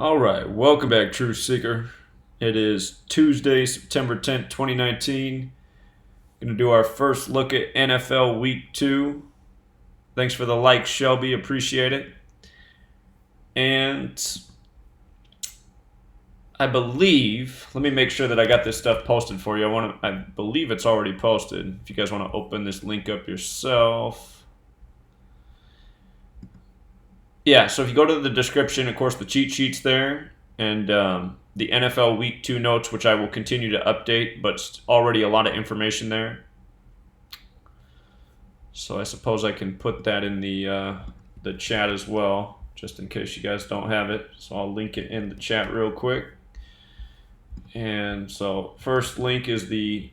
All right, welcome back, Truth Seeker. It is Tuesday, September 10th, 2019. Going to do our first look at NFL Week 2. Thanks for the like, Shelby. Appreciate it. And I believe, let me make sure that I got this stuff posted for you. I believe it's already posted. If you guys want to open this link up yourself. Yeah, so if you go to the description, of course, the cheat sheet's there, and the NFL Week 2 notes, which I will continue to update, but already a lot of information there. So I suppose I can put that in the chat as well, just in case you guys don't have it. So I'll link it in the chat real quick. And so first link is the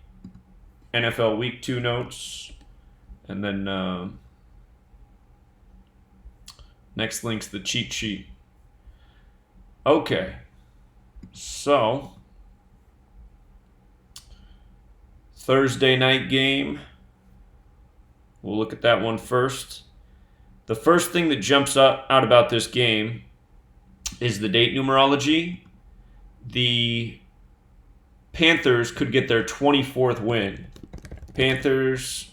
NFL Week 2 notes, and then next link's the cheat sheet. Okay, so Thursday night game. We'll look at that one first. The first thing that jumps out about this game is the date numerology. The Panthers could get their 24th win. Panthers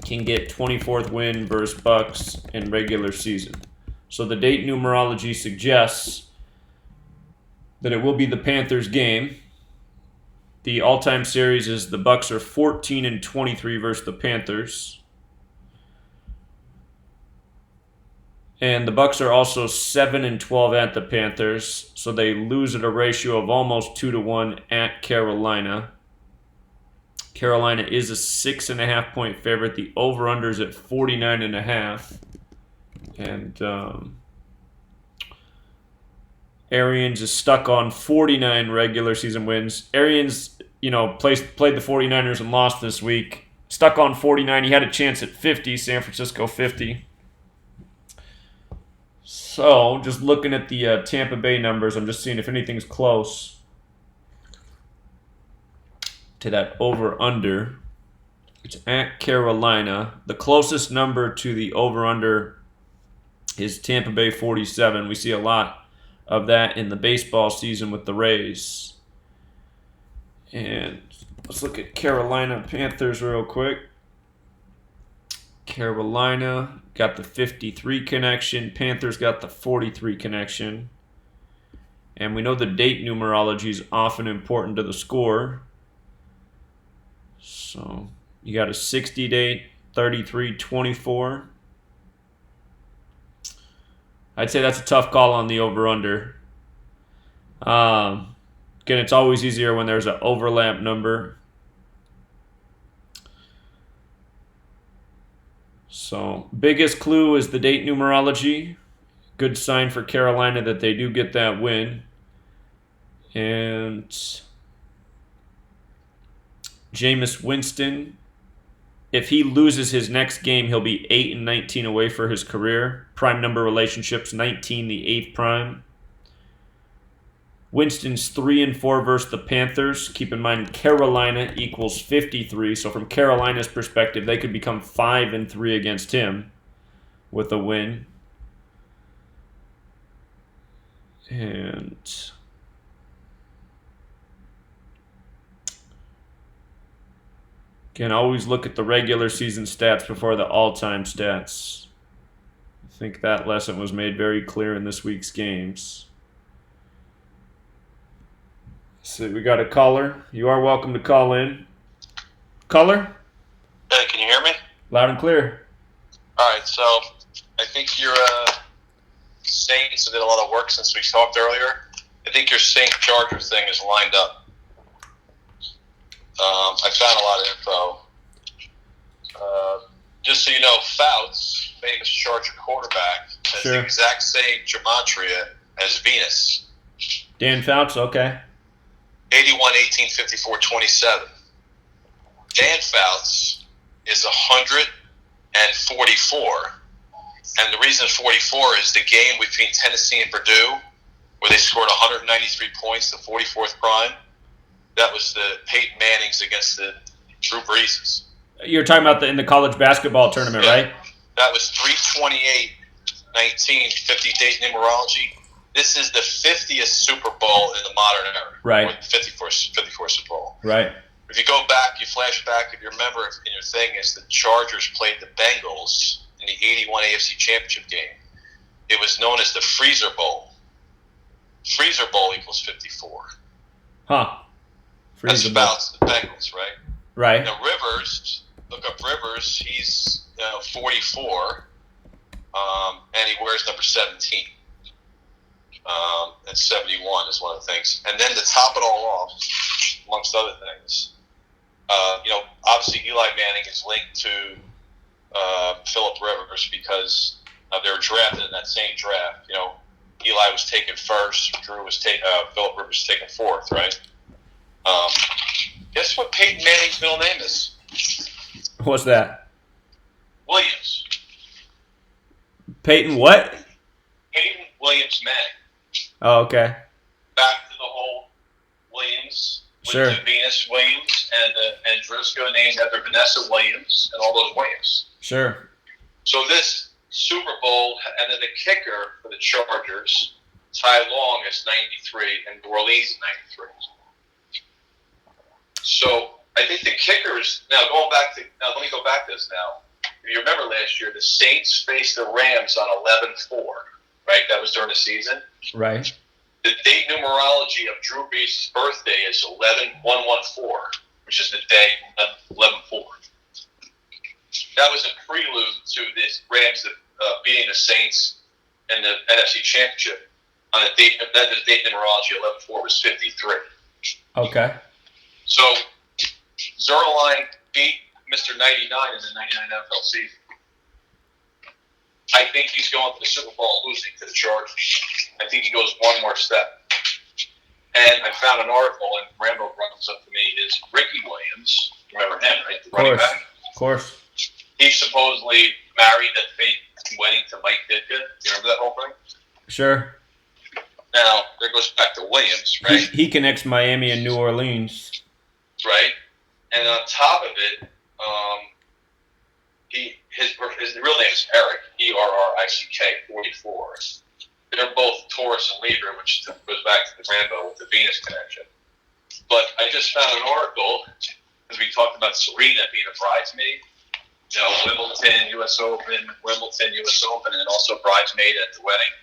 can get 24th win versus Bucks in regular season. So the date numerology suggests that it will be the Panthers game. The all-time series is the Bucks are 14-23 versus the Panthers. And the Bucks are also 7-12 at the Panthers, so they lose at a ratio of almost 2-1 at Carolina. Carolina is a 6.5 point favorite. The over-under is at 49.5. And Arians is stuck on 49 regular season wins. Arians, played the 49ers and lost this week. Stuck on 49. He had a chance at 50. San Francisco 50. So, just looking at the Tampa Bay numbers, I'm just seeing if anything's close to that over-under. It's at Carolina. The closest number to the over-under is Tampa Bay 47. We see a lot of that in the baseball season with the Rays. And let's look at Carolina Panthers real quick. Carolina got the 53 connection. Panthers got the 43 connection. And we know the date numerology is often important to the score. So you got a 60 date, 33-24. I'd say that's a tough call on the over-under. Again, it's always easier when there's an overlap number. So, biggest clue is the date numerology. Good sign for Carolina that they do get that win. And Jameis Winston, if he loses his next game, he'll be 8-19 away for his career. Prime number relationships, 19, the 8th prime. Winston's 3-4 versus the Panthers. Keep in mind, Carolina equals 53. So from Carolina's perspective, they could become 5-3 against him with a win. And again, always look at the regular season stats before the all-time stats. I think that lesson was made very clear in this week's games. So we got a caller. You are welcome to call in. Caller? Hey, can you hear me? Loud and clear. All right, so I think your Saints did a lot of work since we talked earlier. I think your Saint-Charger thing is lined up. I found a lot of info. Just so you know, Fouts, famous Charger quarterback, has the exact same gematria as Venus. Dan Fouts, okay. 81, 18, 54, 27. Dan Fouts is 144. And the reason 44 is the game between Tennessee and Purdue, where they scored 193 points, the 44th prime. That was the Peyton Mannings against the Drew Breeses. You're talking about in the college basketball tournament, right? That was 328-19, 50 date numerology. This is the 50th Super Bowl in the modern era. Right. Or the 54th Super Bowl. Right. If you go back, you flash back, if you remember in your thing, is the Chargers played the Bengals in the 81 AFC Championship game. It was known as the Freezer Bowl. Freezer Bowl equals 54. Huh. That's about the Bengals, right? Right. Now, Rivers, look up Rivers, he's 44, and he wears number 17. And 71 is one of the things. And then to top it all off, amongst other things, obviously Eli Manning is linked to Philip Rivers because they were drafted in that same draft. Eli was taken first, Philip Rivers was taken fourth, right? Guess what Peyton Manning's middle name is? What's that? Williams. Peyton what? Peyton Williams Manning. Oh, okay. Back to the whole Williams. Sure. With Venus Williams and Driscoll named after Vanessa Williams and all those Williams. Sure. So this Super Bowl, and then the kicker for the Chargers, Ty Long is 93, and New Orleans is 93. So I think the kickers, now let me go back to this now. If you remember last year, the Saints faced the Rams on 11-4, right? That was during the season. Right. The date numerology of Drew Brees' birthday is 11-114, which is the day of 11-4. That was a prelude to the Rams beating the Saints in the NFC Championship. On the date numerology, 11-4 was 53. Okay. So Zerline beat Mr. 99 in the 99 NFL season. I think he's going to the Super Bowl losing to the Chargers. I think he goes one more step. And I found an article, and Rambo brought this up to me, is Ricky Williams. Remember him, right? The running back? Of course. He supposedly married that fake wedding to Mike Ditka. You remember that whole thing? Sure. Now, there goes back to Williams, right? He connects Miami and New Orleans. Right? And on top of it, his real name is Eric, Errick, 44. They're both Taurus and Libra, which goes back to the Rambo with the Venus connection. But I just found an article, because we talked about Serena being a bridesmaid. Wimbledon, U.S. Open, and also bridesmaid at the wedding.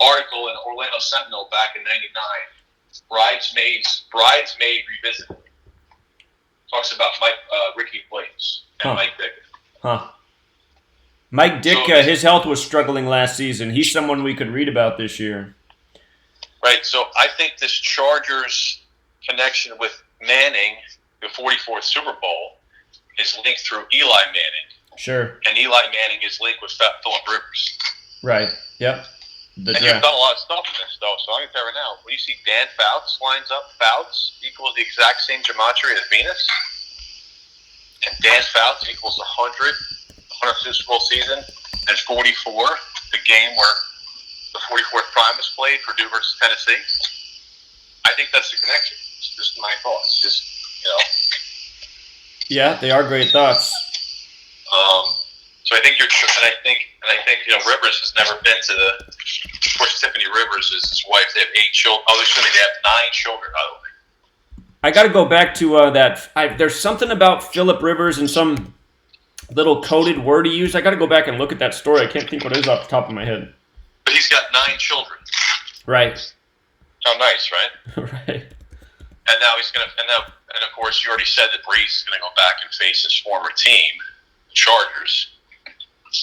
Article in Orlando Sentinel back in '99. Bridesmaid Revisited. Talks about Ricky Williams and Mike Ditka. Huh. Mike Ditka, his health was struggling last season. He's someone we could read about this year. Right, so I think this Chargers connection with Manning, the 44th Super Bowl, is linked through Eli Manning. Sure. And Eli Manning is linked with Philip Rivers. Right, yep. And you've done a lot of stuff in this, though, so I'm going to tell you right now. When you see Dan Fouts lines up, Fouts equals the exact same gematria as Venus. And Dan Fouts equals 100 Super Bowl season, and 44, the game where the 44th prime was played, Purdue versus Tennessee. I think that's the connection. It's just my thoughts. Yeah, they are great thoughts. So I think Rivers has never been to the. Of course, Tiffany Rivers is his wife. They have 8 children. Oh, they have 9 children, by the way. I got to go back to that. There's something about Philip Rivers and some little coded word he used. I got to go back and look at that story. I can't think what it is off the top of my head. But he's got 9 children. Right. How nice, right? Right. And now he's going to, and of course, you already said that Brees is going to go back and face his former team, the Chargers.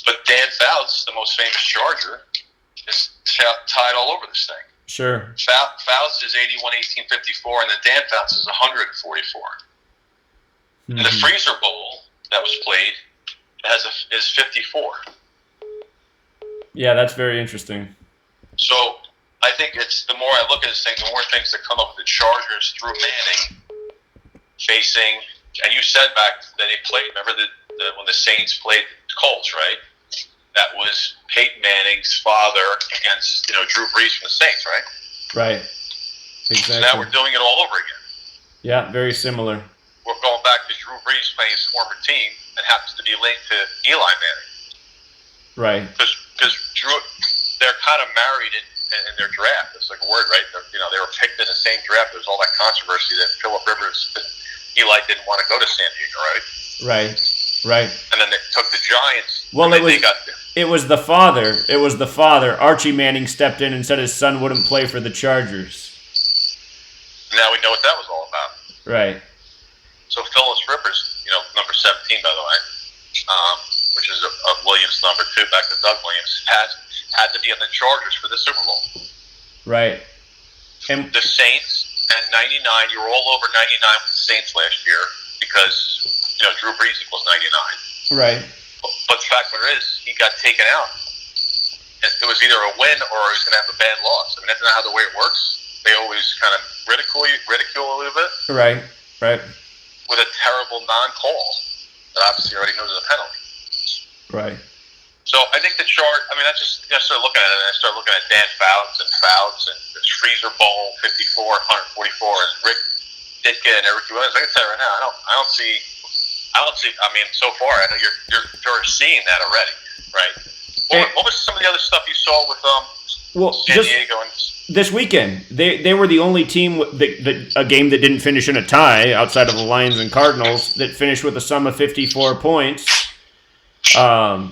But Dan Fouts, the most famous Charger, is tied all over this thing. Sure. Fouts is 81, 1854, and then Dan Fouts is 144. Mm-hmm. And the Freezer Bowl that was played is 54. Yeah, that's very interesting. So I think it's the more I look at this thing, the more things that come up with the Chargers through Manning facing. And you said back that they played. Remember when the Saints played the Colts, right? That was Peyton Manning's father against Drew Brees from the Saints, right? Right. Exactly. So now we're doing it all over again. Yeah, very similar. We're going back to Drew Brees playing his former team that happens to be linked to Eli Manning. Right. Because Drew, they're kind of married in their draft. It's like a word, right? They were picked in the same draft. There's all that controversy that Phillip Rivers and Eli didn't want to go to San Diego, right? Right. And then they took the Giants. Well, it was the father. It was the father. Archie Manning stepped in and said his son wouldn't play for the Chargers. Now we know what that was all about. Right. So Phyllis Rivers, number 17, by the way, which is a Williams number 2, back to Doug Williams, had to be on the Chargers for the Super Bowl. Right. And the Saints and 99, you were all over 99 with the Saints last year because, Drew Brees equals 99. Right. But the fact of it is, he got taken out. It was either a win or he was going to have a bad loss. I mean, that's not how the way it works. They always kind of ridicule a little bit. Right. With a terrible non-call that obviously already knows is a penalty. Right. So I think the chart, I started looking at it, and I started looking at Dan Fouts and the Freezer Bowl 54, 144, and Rick Ditka and Eric Williams. I can tell you right now, I don't see. I mean, so far, I know you're seeing that already, right? What was some of the other stuff you saw with San Diego and this weekend? They were the only team a game that didn't finish in a tie outside of the Lions and Cardinals that finished with a sum of 54 points. I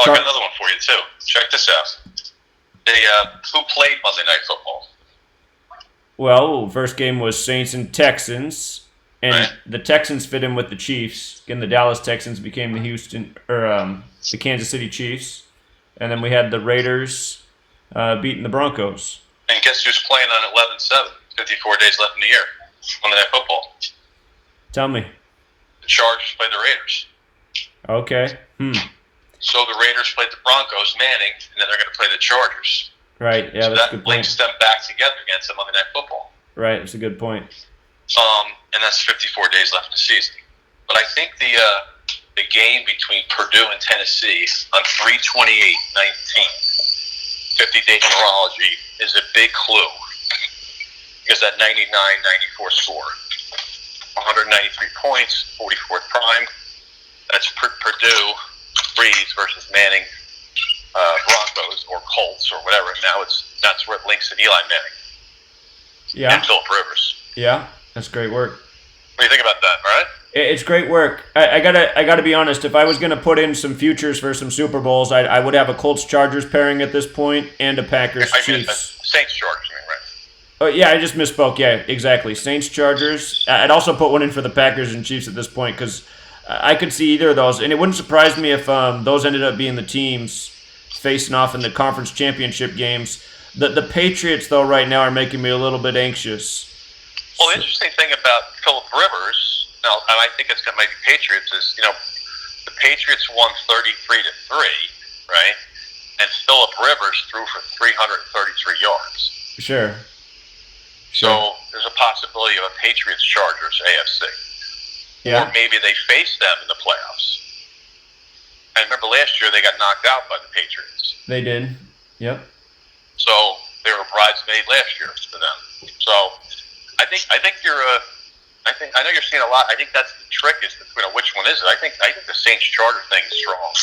got another one for you too. Check this out. Who played Monday Night Football? Well, first game was Saints and Texans. And right. The Texans fit in with the Chiefs. Again, the Dallas Texans became the Kansas City Chiefs. And then we had the Raiders beating the Broncos. And guess who's playing on 11-7? 54 days left in the year. Monday Night Football. Tell me. The Chargers play the Raiders. Okay. So the Raiders played the Broncos, Manning, and then they're going to play the Chargers. Right. Yeah, so that's that a good point. links them back together against them Monday Night Football. Right. That's a good point. And that's 54 days left in the season. But I think the game between Purdue and Tennessee on 3/28/19, 50-day numerology, is a big clue because that 99-94 score, 193 points, 44th prime. That's Purdue, Breeze versus Manning, Broncos or Colts or whatever. Now that's where it links to Eli Manning. Yeah. And Phillip Rivers. Yeah, that's great work. What do you think about that, all right? It's great work. I gotta be honest. If I was gonna put in some futures for some Super Bowls, I would have a Colts Chargers pairing at this point and a Packers Chiefs. Saints Chargers, right? Oh yeah, I just misspoke. Yeah, exactly. Saints Chargers. I'd also put one in for the Packers and Chiefs at this point because I could see either of those, and it wouldn't surprise me if those ended up being the teams facing off in the conference championship games. The Patriots, though, right now are making me a little bit anxious. Well, the interesting thing about Phillip Rivers, and I think it's going to make the Patriots, is, the Patriots won 33-3, right? And Phillip Rivers threw for 333 yards. Sure. So there's a possibility of a Patriots-Chargers AFC. Yeah. Or maybe they face them in the playoffs. I remember last year they got knocked out by the Patriots. They did. Yep. So they were bridesmaid last year for them. So I think I know you're seeing a lot. I think that's the trick is which one is it? I think the Saints Charger thing is strong.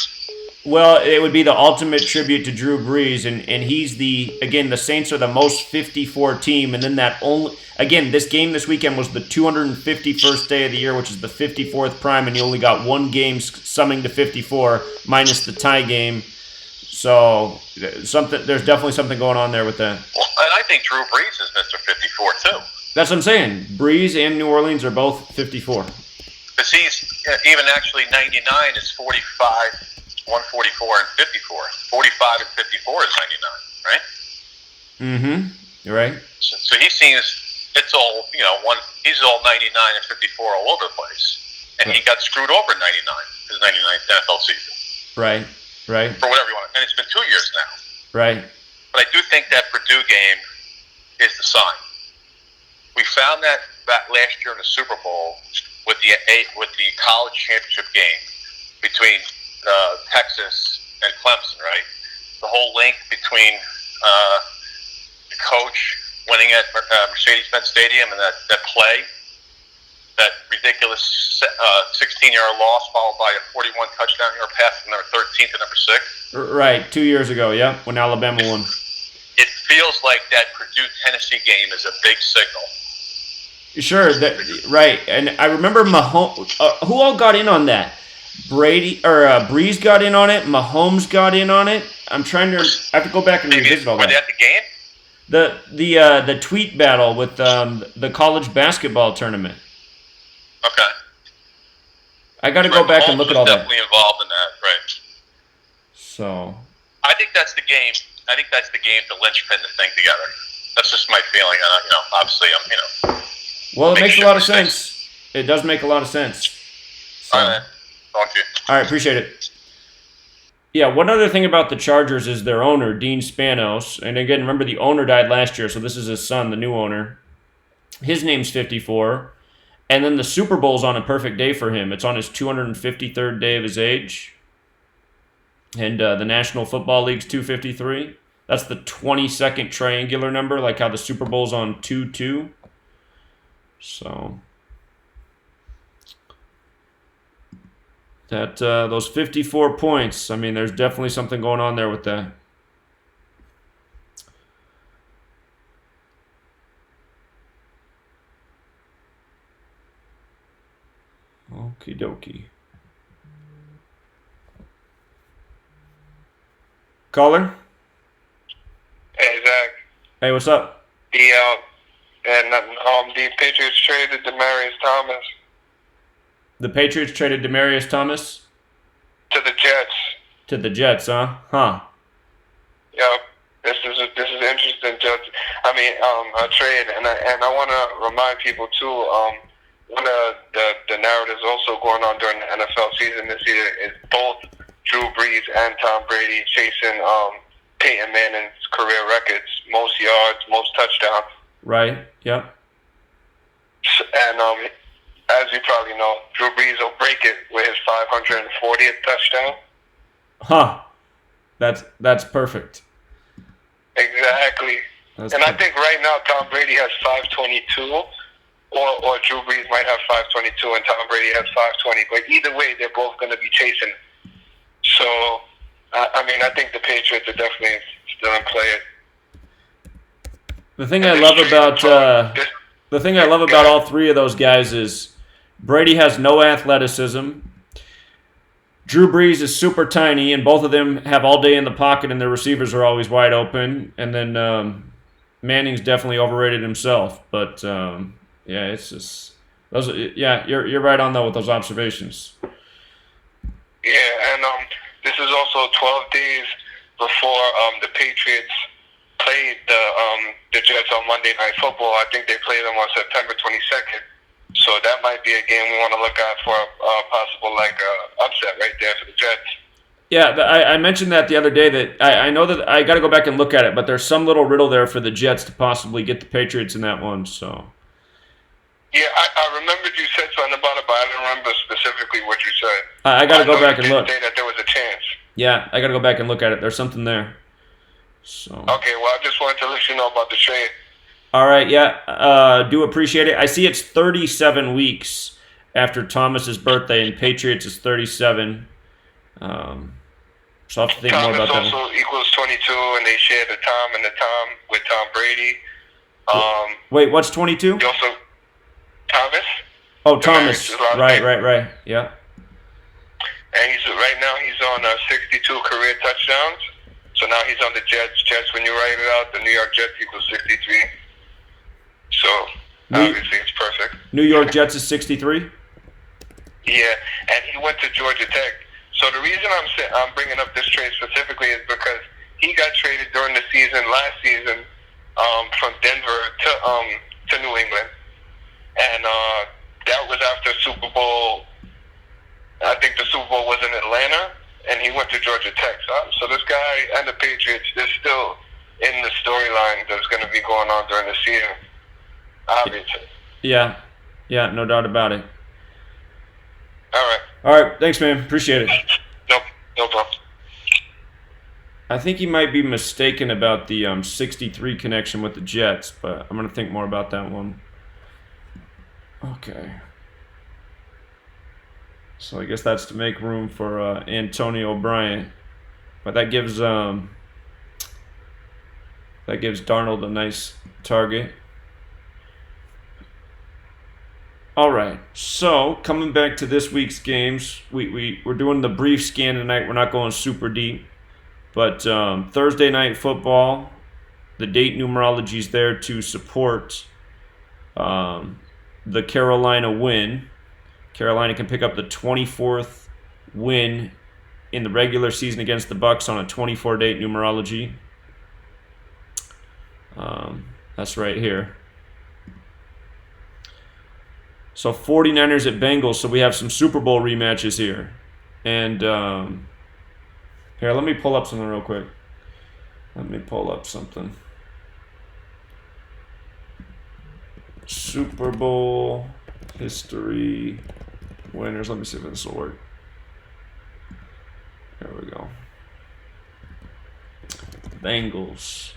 Well, it would be the ultimate tribute to Drew Brees, and he's the Saints are the most 54 team, and then this game this weekend was the 251st day of the year, which is the 54th prime, and you only got one game summing to 54 minus the tie game. So there's definitely something going on there with that. Well, and I think Drew Brees is Mr. 54 too. That's what I'm saying. Brees and New Orleans are both 54. Because he's even actually 99 is 45, 144, and 54. 45 and 54 is 99, right? Mm-hmm. You're right. So he seems it's all he's all 99 and 54 all over the place, and he got screwed over in 99 his 99th NFL season. Right. For whatever you want, and it's been 2 years now. Right. But I do think that Purdue game is the sign. We found that back last year in the Super Bowl with the college championship game between Texas and Clemson, right? The whole link between the coach winning at Mercedes-Benz Stadium and that play, that ridiculous 16-yard loss followed by a 41 touchdown yard pass from number 13 to number 6. Right, 2 years ago, yeah, when Alabama won. it feels like that Purdue-Tennessee game is a big signal. Sure, right. And I remember Mahomes. Who all got in on that? Breeze got in on it. Mahomes got in on it. I'm trying to. I have to go back and revisit all Were they that. at the game? The tweet battle with the college basketball tournament. Okay. I got to go back and look at all that. Definitely involved in that, right? So. I think that's the game. I think that's the game to linchpin the thing together. That's just my feeling. Obviously, Well, it makes a lot of sense. It does make a lot of sense. So. All right. Thank you. All right, appreciate it. Yeah, one other thing about the Chargers is their owner, Dean Spanos. And again, remember the owner died last year, so this is his son, the new owner. His name's 54. And then the Super Bowl's on a perfect day for him. It's on his 253rd day of his age. And the National Football League's 253. That's the 22nd triangular number, like how the Super Bowl's on 2-2. So that those 54 points, I mean, there's definitely something going on there with that. Okie dokie. Caller? Hey, Zach. Hey, what's up? The Patriots traded Demaryius Thomas The Patriots traded Demaryius Thomas? to the Jets. To the Jets, huh? Huh. Yep. This is interesting. A trade, and I want to remind people too. One of the narratives also going on during the NFL season this year is both Drew Brees and Tom Brady chasing Peyton Manning's career records, most yards, most touchdowns. Right. Yep. And as you probably know, Drew Brees will break it with his 540th touchdown. Huh. That's perfect. Exactly. I think right now Tom Brady has 522, or Drew Brees might have 522, and Tom Brady has 520. But either way, they're both going to be chasing. So, I think the Patriots are definitely still in play. The thing I love about all three of those guys is Brady has no athleticism. Drew Brees is super tiny, and both of them have all day in the pocket, and their receivers are always wide open. And then Manning's definitely overrated himself. But yeah, it's just those. Yeah, you're right on though with those observations. Yeah, and this is also 12 days before the Patriots played the Jets on Monday Night Football. I think they play them on September 22nd. So that might be a game we want to look at for a possible upset right there for the Jets. Yeah, I mentioned that the other day that I know that I got to go back and look at it, but there's some little riddle there for the Jets to possibly get the Patriots in that one. So. Yeah, I remembered you said something about it, but I didn't remember specifically what you said. I got to go back and look. Say that there was a chance. Yeah, I got to go back and look at it. There's something there. So. Okay, well, I just wanted to let you know about the trade. All right, yeah, do appreciate it. I see it's 37 weeks after Thomas's birthday, and Patriots is 37. So I'll have to think more about that. Thomas also equals 22, and they share the Tom with Tom Brady. Wait, what's 22? Also, Thomas. Oh, Thomas. Right. Yeah. And right now he's on 62 career touchdowns. So now he's on the Jets. When you write it out, the New York Jets equals 63. So obviously it's perfect. New York Jets is 63? Yeah, and he went to Georgia Tech. So the reason I'm bringing up this trade specifically is because he got traded during the season last season from Denver to New England, and that was after Super Bowl. I think the Super Bowl was in Atlanta, and he went to Georgia Tech. So this guy and the Patriots, they're still in the storyline that's going to be going on during the season. Obviously. Yeah, no doubt about it. All right, thanks, man. Appreciate it. No problem. I think he might be mistaken about the 63 connection with the Jets, but I'm going to think more about that one. Okay. So I guess that's to make room for Antonio Bryant. But that gives That gives Darnold a nice target. All right, so coming back to this week's games, we're doing the brief scan tonight. We're not going super deep. But Thursday night football, the date numerology is there to support the Carolina win. Carolina can pick up the 24th win in the regular season against the Bucs on a 24-date numerology. That's right here. So 49ers at Bengals, so we have some Super Bowl rematches here. And here, let me pull up something real quick. Super Bowl history winners. Let me see if this will work. There we go. Bengals.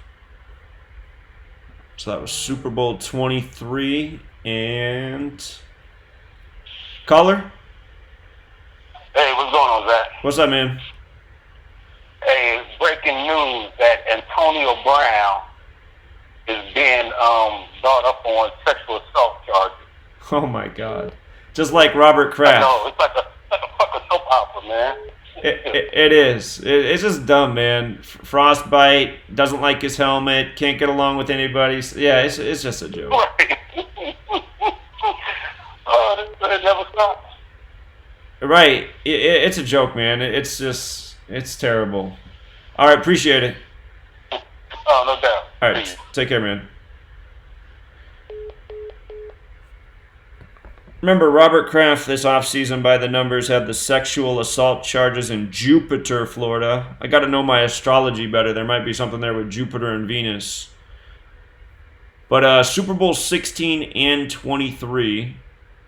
So that was Super Bowl 23 and caller. Hey, what's going on, Zach? What's up, man? Hey, breaking news that Antonio Brown is being brought up on sexual assault charges. Oh my God! Just like Robert Kraft. No, it's like a fucking soap opera, man. It is. It's just dumb, man. Frostbite, doesn't like his helmet, can't get along with anybody. Yeah, it's just a joke. Oh, it never stops. Right. It's a joke, man. It's terrible. All right, appreciate it. Oh, no doubt. All right, take care, man. Remember, Robert Kraft this offseason by the numbers had the sexual assault charges in Jupiter, Florida. I got to know my astrology better. There might be something there with Jupiter and Venus. But Super Bowl 16 and 23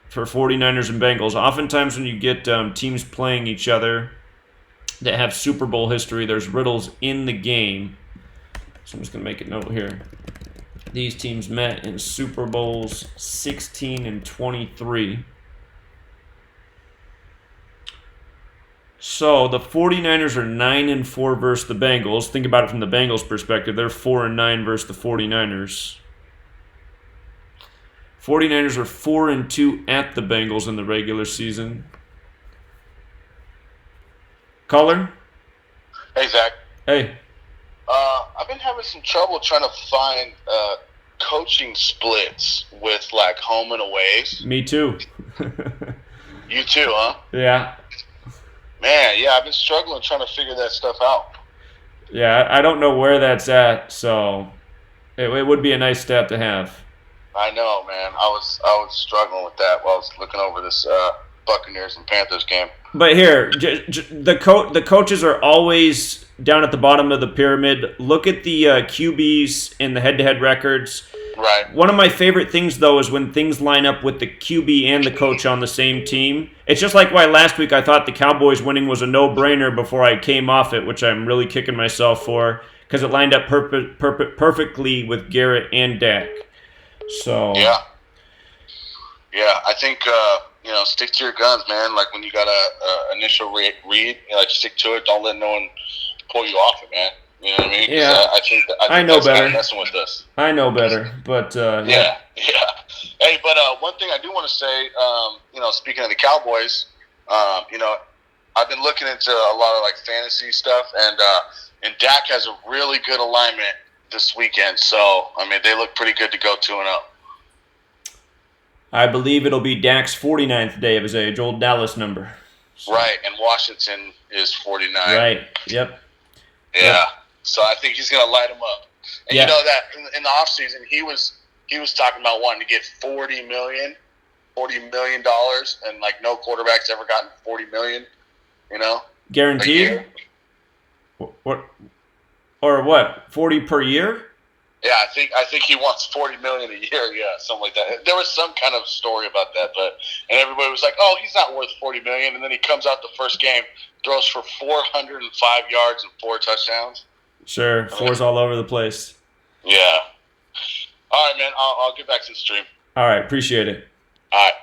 for 49ers and Bengals. Oftentimes when you get teams playing each other that have Super Bowl history, there's riddles in the game. So I'm just going to make a note here. These teams met in Super Bowls 16 and 23. So the 49ers are 9-4 versus the Bengals. Think about it from the Bengals' perspective. They're 4-9 versus the 49ers. 49ers are 4-2 at the Bengals in the regular season. Caller? Hey, Zach. Hey. I've been having some trouble trying to find coaching splits with like home and aways. Me too. You too, huh? Yeah. Man, yeah, I've been struggling trying to figure that stuff out. Yeah, I don't know where that's at, so it would be a nice stat to have. I know, man. I was struggling with that while I was looking over this Buccaneers and Panthers game. But here, the coaches are always down at the bottom of the pyramid. Look at the QBs in the head-to-head records. Right. One of my favorite things, though, is when things line up with the QB and the coach on the same team. It's just like why last week I thought the Cowboys winning was a no-brainer before I came off it, which I'm really kicking myself for, because it lined up perfectly with Garrett and Dak. So yeah, I think stick to your guns, man. Like when you got a initial read, like stick to it. Don't let no one pull you off it, man. You know what I mean? Yeah, I think I know that's better. Kind of messing with us. I know better, but yeah. Hey, but one thing I do want to say, speaking of the Cowboys, I've been looking into a lot of like fantasy stuff, and Dak has a really good alignment this weekend. So I mean, they look pretty good to go 2-0. I believe it'll be Dak's 49th day of his age, old Dallas number. So. Right, and Washington is 49. Right. Yep. Yeah. Yep. So I think he's going to light him up. And you know that in the offseason, he was talking about wanting to get $40 million, and like no quarterback's ever gotten $40 million, Guaranteed? What? Or what? 40 per year? Yeah, I think he wants $40 million a year. Yeah, something like that. There was some kind of story about that, and everybody was like, "Oh, he's not worth $40 million." And then he comes out the first game, throws for 405 yards and 4 touchdowns. Sure, 4's all over the place. Yeah. All right, man. I'll get back to the stream. All right, appreciate it. All right.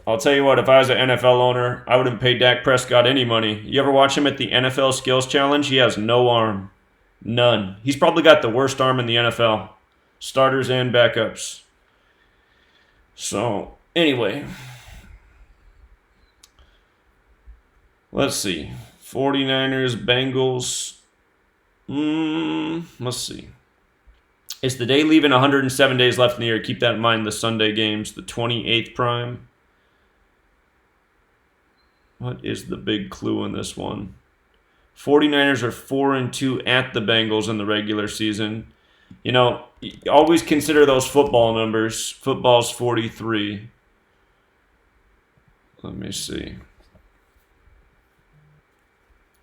I'll tell you what, if I was an NFL owner, I wouldn't pay Dak Prescott any money. You ever watch him at the NFL Skills Challenge? He has no arm. None. He's probably got the worst arm in the NFL. Starters and backups. So, anyway. Let's see. 49ers, Bengals. Let's see. It's the day leaving 107 days left in the year. Keep that in mind, the Sunday games, the 28th prime. What is the big clue in this one? 49ers are 4-2 at the Bengals in the regular season. You know, always consider those football numbers. Football's 43. Let me see.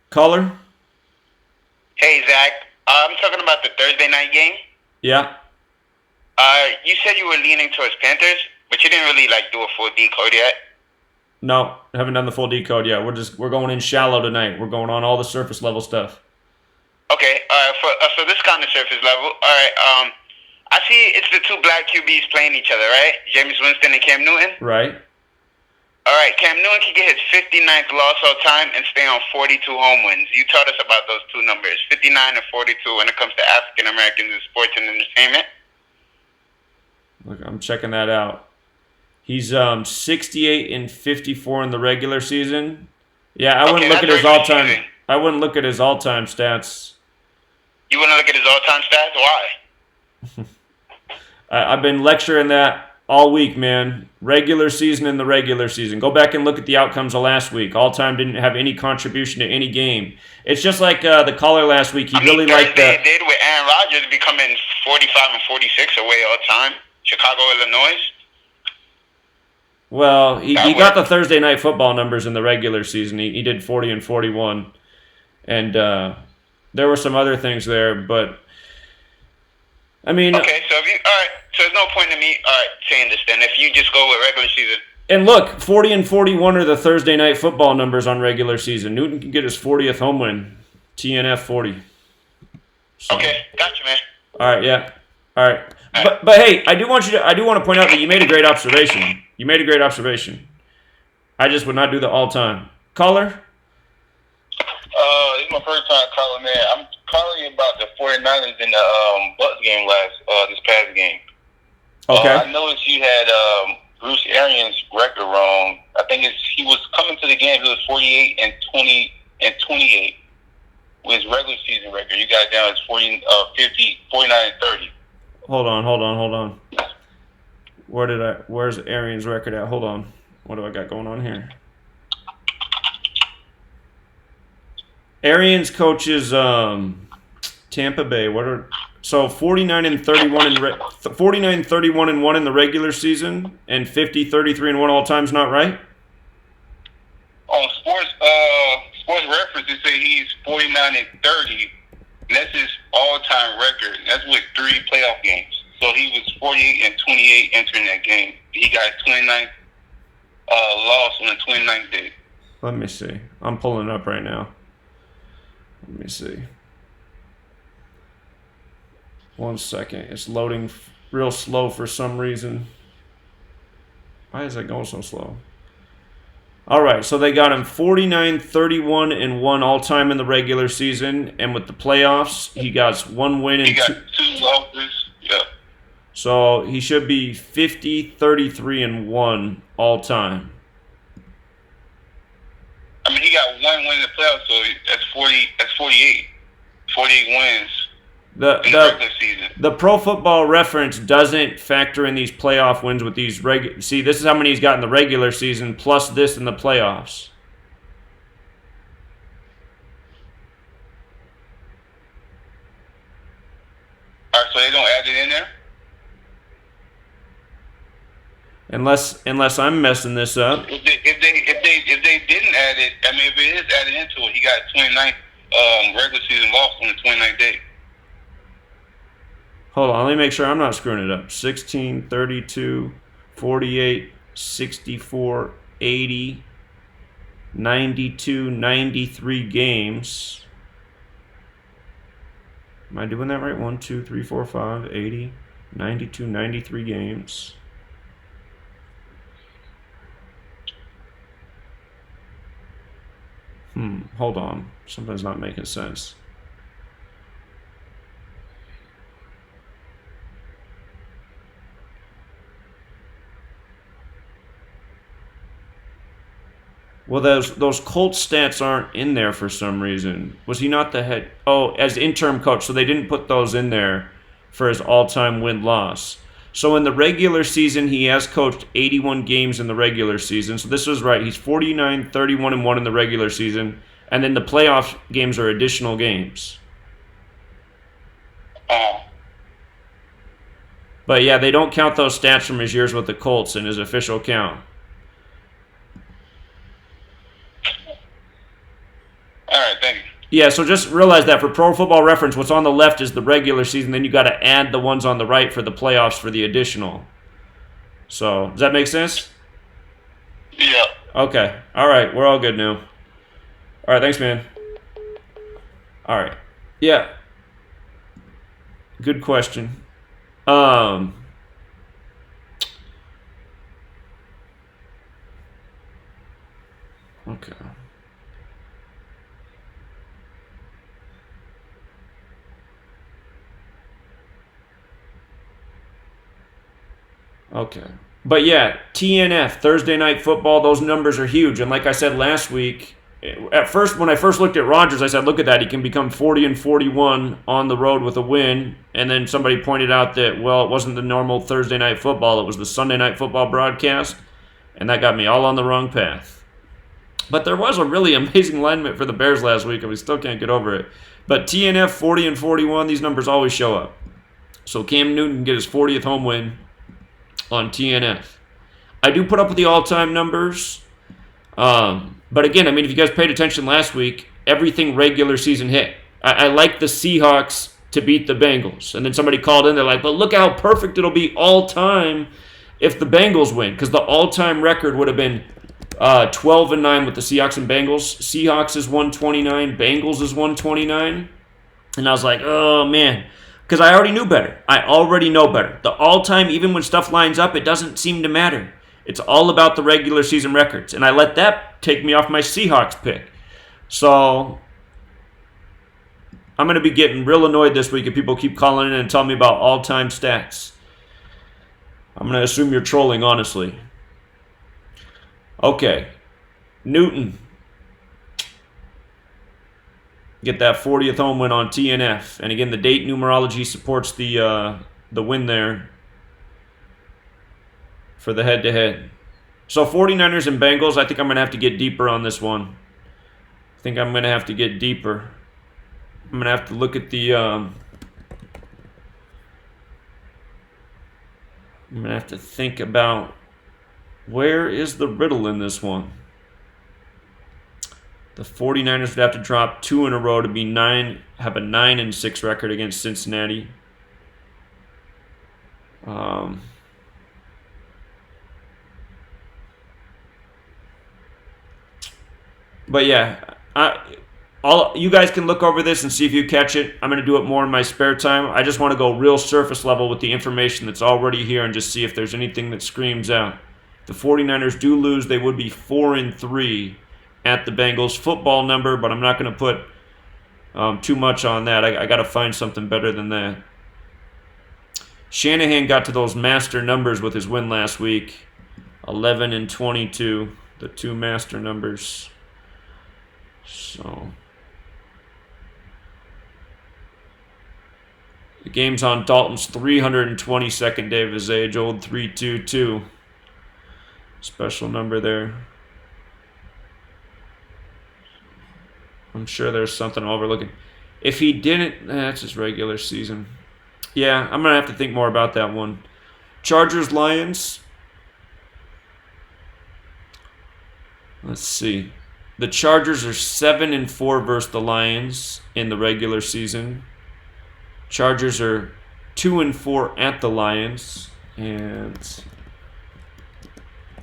Caller? Hey, Zach. I'm talking about the Thursday night game. Yeah. You said you were leaning towards Panthers, but you didn't really do a full decode yet. No, haven't done the full decode yet. We're going in shallow tonight. We're going on all the surface level stuff. Okay. For this kind of surface level, all right. I see it's the two black QBs playing each other, right? Jameis Winston and Cam Newton. Right. All right. Cam Newton can get his 59th loss all time and stay on 42 home wins. You taught us about those two numbers, 59 and 42, when it comes to African Americans in sports and entertainment. Look, I'm checking that out. He's 68 and 54 in the regular season. Yeah, I wouldn't look at his all-time. Season. I wouldn't look at his all-time stats. You wouldn't look at his all-time stats? Why? I've been lecturing that all week, man. Regular season and the regular season. Go back and look at the outcomes of last week. All-time didn't have any contribution to any game. It's just like the caller last week. He really liked that. Thursday did with Aaron Rodgers becoming 45 and 46 away all-time. Chicago, Illinois. Well, he got the Thursday night football numbers in the regular season. He did 40 and 41. And there were some other things there, but I mean... Okay, so there's no point in me saying this then, if you just go with regular season. And look, 40 and 41 are the Thursday night football numbers on regular season. Newton can get his 40th home win. TNF 40. So. Okay, gotcha, man. All right, yeah. All right. But hey, I do want to point out that you made a great observation. You made a great observation. I just would not do the all-time. Caller? It's my first time calling, man. I'm calling you about the 49ers in the Bucks game this past game. Okay. I noticed you had Bruce Arians' record wrong. I think he was coming to the game. It was 48 and 28 with his regular season record. You got it down as 49 and 30. Hold on. Where's Arians' record at? Hold on. What do I got going on here? Arians coaches Tampa Bay. So 49 and 31 49 31 and 1 in the regular season and 50 33 and 1 all time's not right? On sports reference, they say he's 49 and 30. And that's his all-time record. That's with 3 playoff games. So he was 48 and 28 entering that game. He got his 29th loss on the 29th day. Let me see. I'm pulling it up right now. Let me see. 1 second. It's loading real slow for some reason. Why is that going so slow? All right, so they got him 49, 31, and 1 all-time in the regular season. And with the playoffs, he got 1 win and he got 2 losses. Yeah. So he should be 50, 33, and 1 all-time. I mean, he got 1 win in the playoffs, so that's 40. That's 48. 48 wins in the regular season. The Pro Football Reference doesn't factor in these playoff wins with these See, this is how many he's got in the regular season plus this in the playoffs. All right, so they don't add it in there? Unless I'm messing this up. If they didn't add it, I mean, if it is added into it, he got 29th regular season loss on the 29th day. Hold on, let me make sure I'm not screwing it up. 16, 32, 48, 64, 80, 92, 93 games. Am I doing that right? 1, 2, 3, 4, 5, 80, 92, 93 games. Hold on. Something's not making sense. Well, those Colts stats aren't in there for some reason. Was he not the head? Oh, as interim coach, so they didn't put those in there for his all-time win-loss. So in the regular season, he has coached 81 games in the regular season. So this was right. He's 49, 31, and 1 in the regular season. And then the playoff games are additional games. But yeah, they don't count those stats from his years with the Colts in his official count. All right, thank you. Yeah, so just realize that for Pro Football Reference, what's on the left is the regular season. Then you got to add the ones on the right for the playoffs for the additional. So does that make sense? Yeah. Okay. All right. We're all good now. All right. Thanks, man. All right. Yeah. Good question. Okay. Okay. But yeah, TNF, Thursday Night Football, those numbers are huge. And like I said last week, at first, when I first looked at Rodgers, I said, look at that. He can become 40 and 41 on the road with a win. And then somebody pointed out that, well, it wasn't the normal Thursday Night Football. It was the Sunday Night Football broadcast. And that got me all on the wrong path. But there was a really amazing alignment for the Bears last week, and we still can't get over it. But TNF, 40 and 41, these numbers always show up. So Cam Newton can get his 40th home win on TNF. I do put up with the all-time numbers. But again, I mean, if you guys paid attention last week, everything regular season hit. I like the Seahawks to beat the Bengals. And then somebody called in, they're like, but look how perfect it'll be all-time if the Bengals win. Because the all-time record would have been 12-9 with the Seahawks and Bengals. Seahawks is 129, Bengals is 129. And I was like, oh, man. Because I already knew better. I already know better. The all-time, even when stuff lines up, it doesn't seem to matter. It's all about the regular season records. And I let that take me off my Seahawks pick. So I'm going to be getting real annoyed this week if people keep calling in and telling me about all-time stats. I'm going to assume you're trolling, honestly. Okay. Newton. Get that 40th home win on TNF. And again, the date numerology supports the win there for the head-to-head. So 49ers and Bengals, I think I'm going to have to get deeper on this one. I think I'm going to have to get deeper. I'm going to have to look at the... I'm going to have to think about where is the riddle in this one. The 49ers would have to drop 2 in a row to be have a 9-6 record against Cincinnati. But yeah, you guys can look over this and see if you catch it. I'm going to do it more in my spare time. I just want to go real surface level with the information that's already here and just see if there's anything that screams out. If the 49ers do lose, they would be 4-3 at the Bengals football number, but I'm not going to put too much on that. I got to find something better than that. Shanahan got to those master numbers with his win last week, 11 and 22, the 2 master numbers. So the game's on Dalton's 322nd day of his age, old 322. Special number there. I'm sure there's something overlooking. If he didn't, that's his regular season. Yeah, I'm going to have to think more about that one. Chargers, Lions. Let's see. The Chargers are 7-4 versus the Lions in the regular season. Chargers are 2-4 at the Lions. And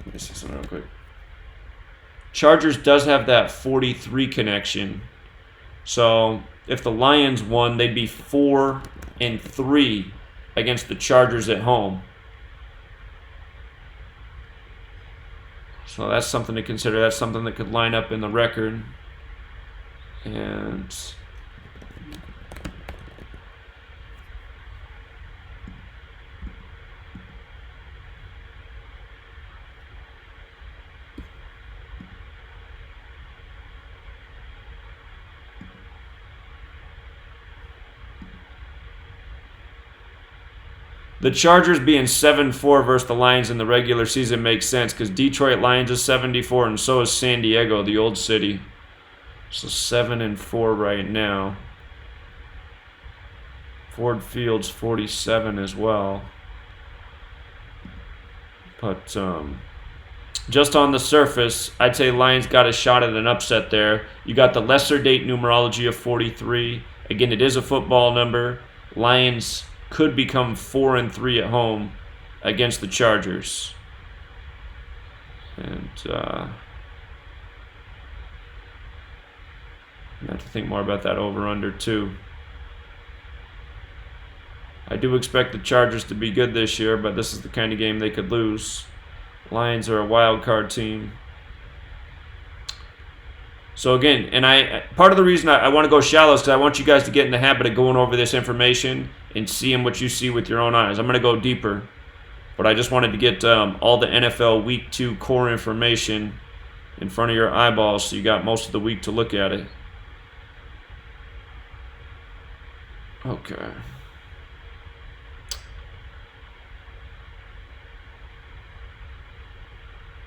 let me see something real quick. Chargers does have that 43 connection. So if the Lions won, they'd be 4-3 against the Chargers at home. So that's something to consider. That's something that could line up in the record. And The Chargers being 7-4 versus the Lions in the regular season makes sense because Detroit Lions is 74 and so is San Diego, the old city. So 7-4 right now. Ford Field's 47 as well. But just on the surface, I'd say Lions got a shot at an upset there. You got the lesser date numerology of 43. Again, it is a football number. Lions could become 4-3 at home against the Chargers. And I have to think more about that over-under too. I do expect the Chargers to be good this year, but this is the kind of game they could lose. Lions are a wild card team. So again, and part of the reason I want to go shallow is because I want you guys to get in the habit of going over this information and seeing what you see with your own eyes. I'm going to go deeper, but I just wanted to get all the NFL Week 2 core information in front of your eyeballs so you got most of the week to look at it. Okay.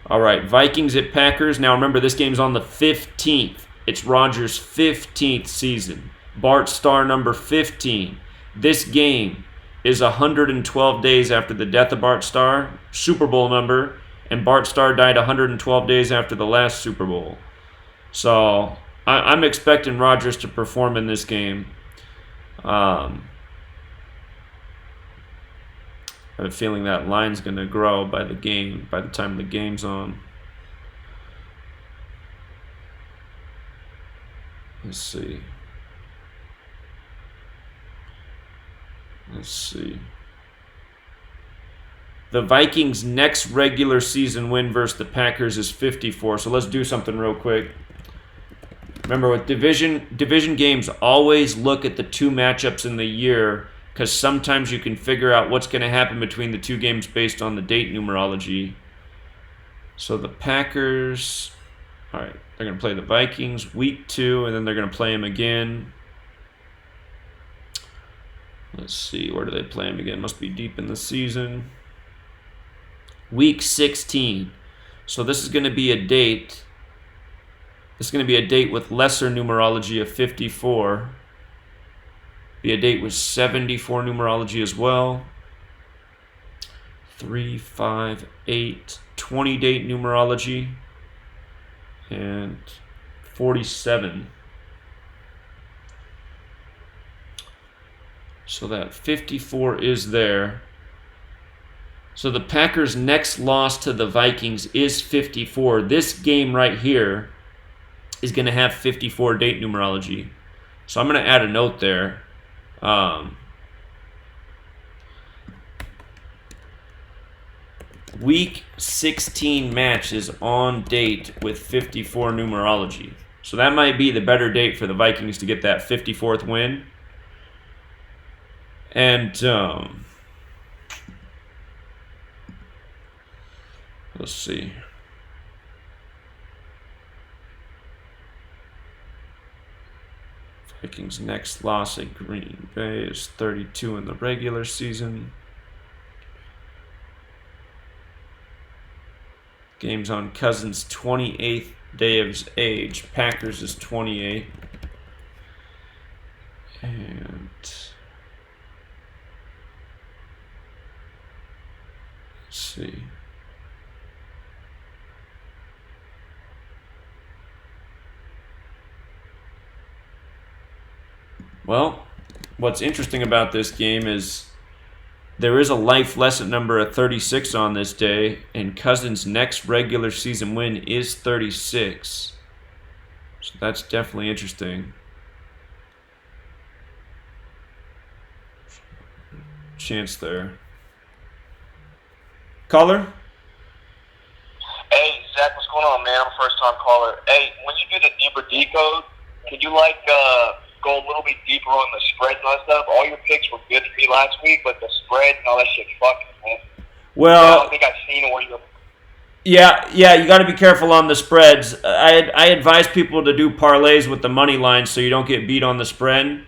All right, Vikings at Packers. Now remember, this game's on the 15th. It's Rodgers' 15th season. Bart Starr number 15. This game is 112 days after the death of Bart Starr, Super Bowl number, and Bart Starr died 112 days after the last Super Bowl. So I'm expecting Rodgers to perform in this game. I have a feeling that line's going to grow by the time the game's on. Let's see. The Vikings' next regular season win versus the Packers is 54. So let's do something real quick. Remember, with division games, always look at the two matchups in the year, because sometimes you can figure out what's going to happen between the two games based on the date numerology. So the Packers, all right, they're going to play the Vikings week 2, and then they're going to play them again. Let's see, where do they play them again? Must be deep in the season. Week 16. So this is going to be a date. This is going to be a date with lesser numerology of 54. Be a date with 74 numerology as well. 3, 5, 8, 20 date numerology. And 47. So that 54 is there. So the Packers' next loss to the Vikings is 54. This game right here is going to have 54 date numerology. So I'm going to add a note there. Week 16 match is on date with 54 numerology. So that might be the better date for the Vikings to get that 54th win. And let's see. Vikings' next loss at Green Bay is 32 in the regular season. Game's on Cousins' 28th day of his age. Packers is 28. And let's see. Well, what's interesting about this game is there is a life lesson number of 36 on this day, and Cousins' next regular season win is 36. So that's definitely interesting. Chance there. Caller? Hey, Zach, what's going on, man? I'm a first-time caller. Hey, when you do the deeper decode, can you, go a little bit deeper on the spreads and all that stuff? All your picks were good for me last week, but the spread and all that shit fucking, man. Well, I don't think I've seen where you're... Yeah, you got to be careful on the spreads. I advise people to do parlays with the money line so you don't get beat on the spread.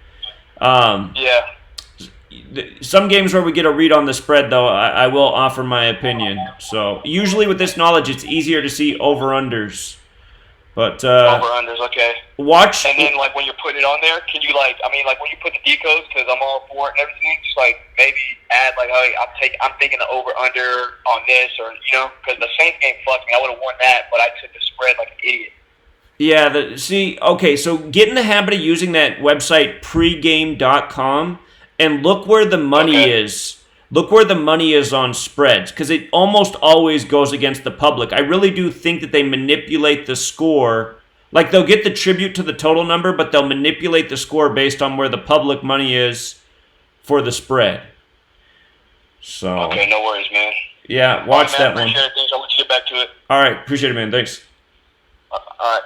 Yeah. some games where we get a read on the spread, though, I will offer my opinion. So usually with this knowledge, it's easier to see over-unders. But Over-unders, okay. watch. And then, like, when you're putting it on there, can you, like, when you put the decodes, because I'm all for it and everything, just, like, maybe add, like, hey, I'm thinking the over-under on this, or, because the Saints game fucked me. I would have won that, but I took the spread like an idiot. Yeah, okay, so get in the habit of using that website pregame.com and look where the money is. Look where the money is on spreads, because it almost always goes against the public. I really do think that they manipulate the score. Like, they'll get the tribute to the total number, but they'll manipulate the score based on where the public money is for the spread. So. Okay, no worries, man. Yeah, watch that one. Appreciate it. Thanks. I'll let you get back to it. All right, appreciate it, man. Thanks. All right.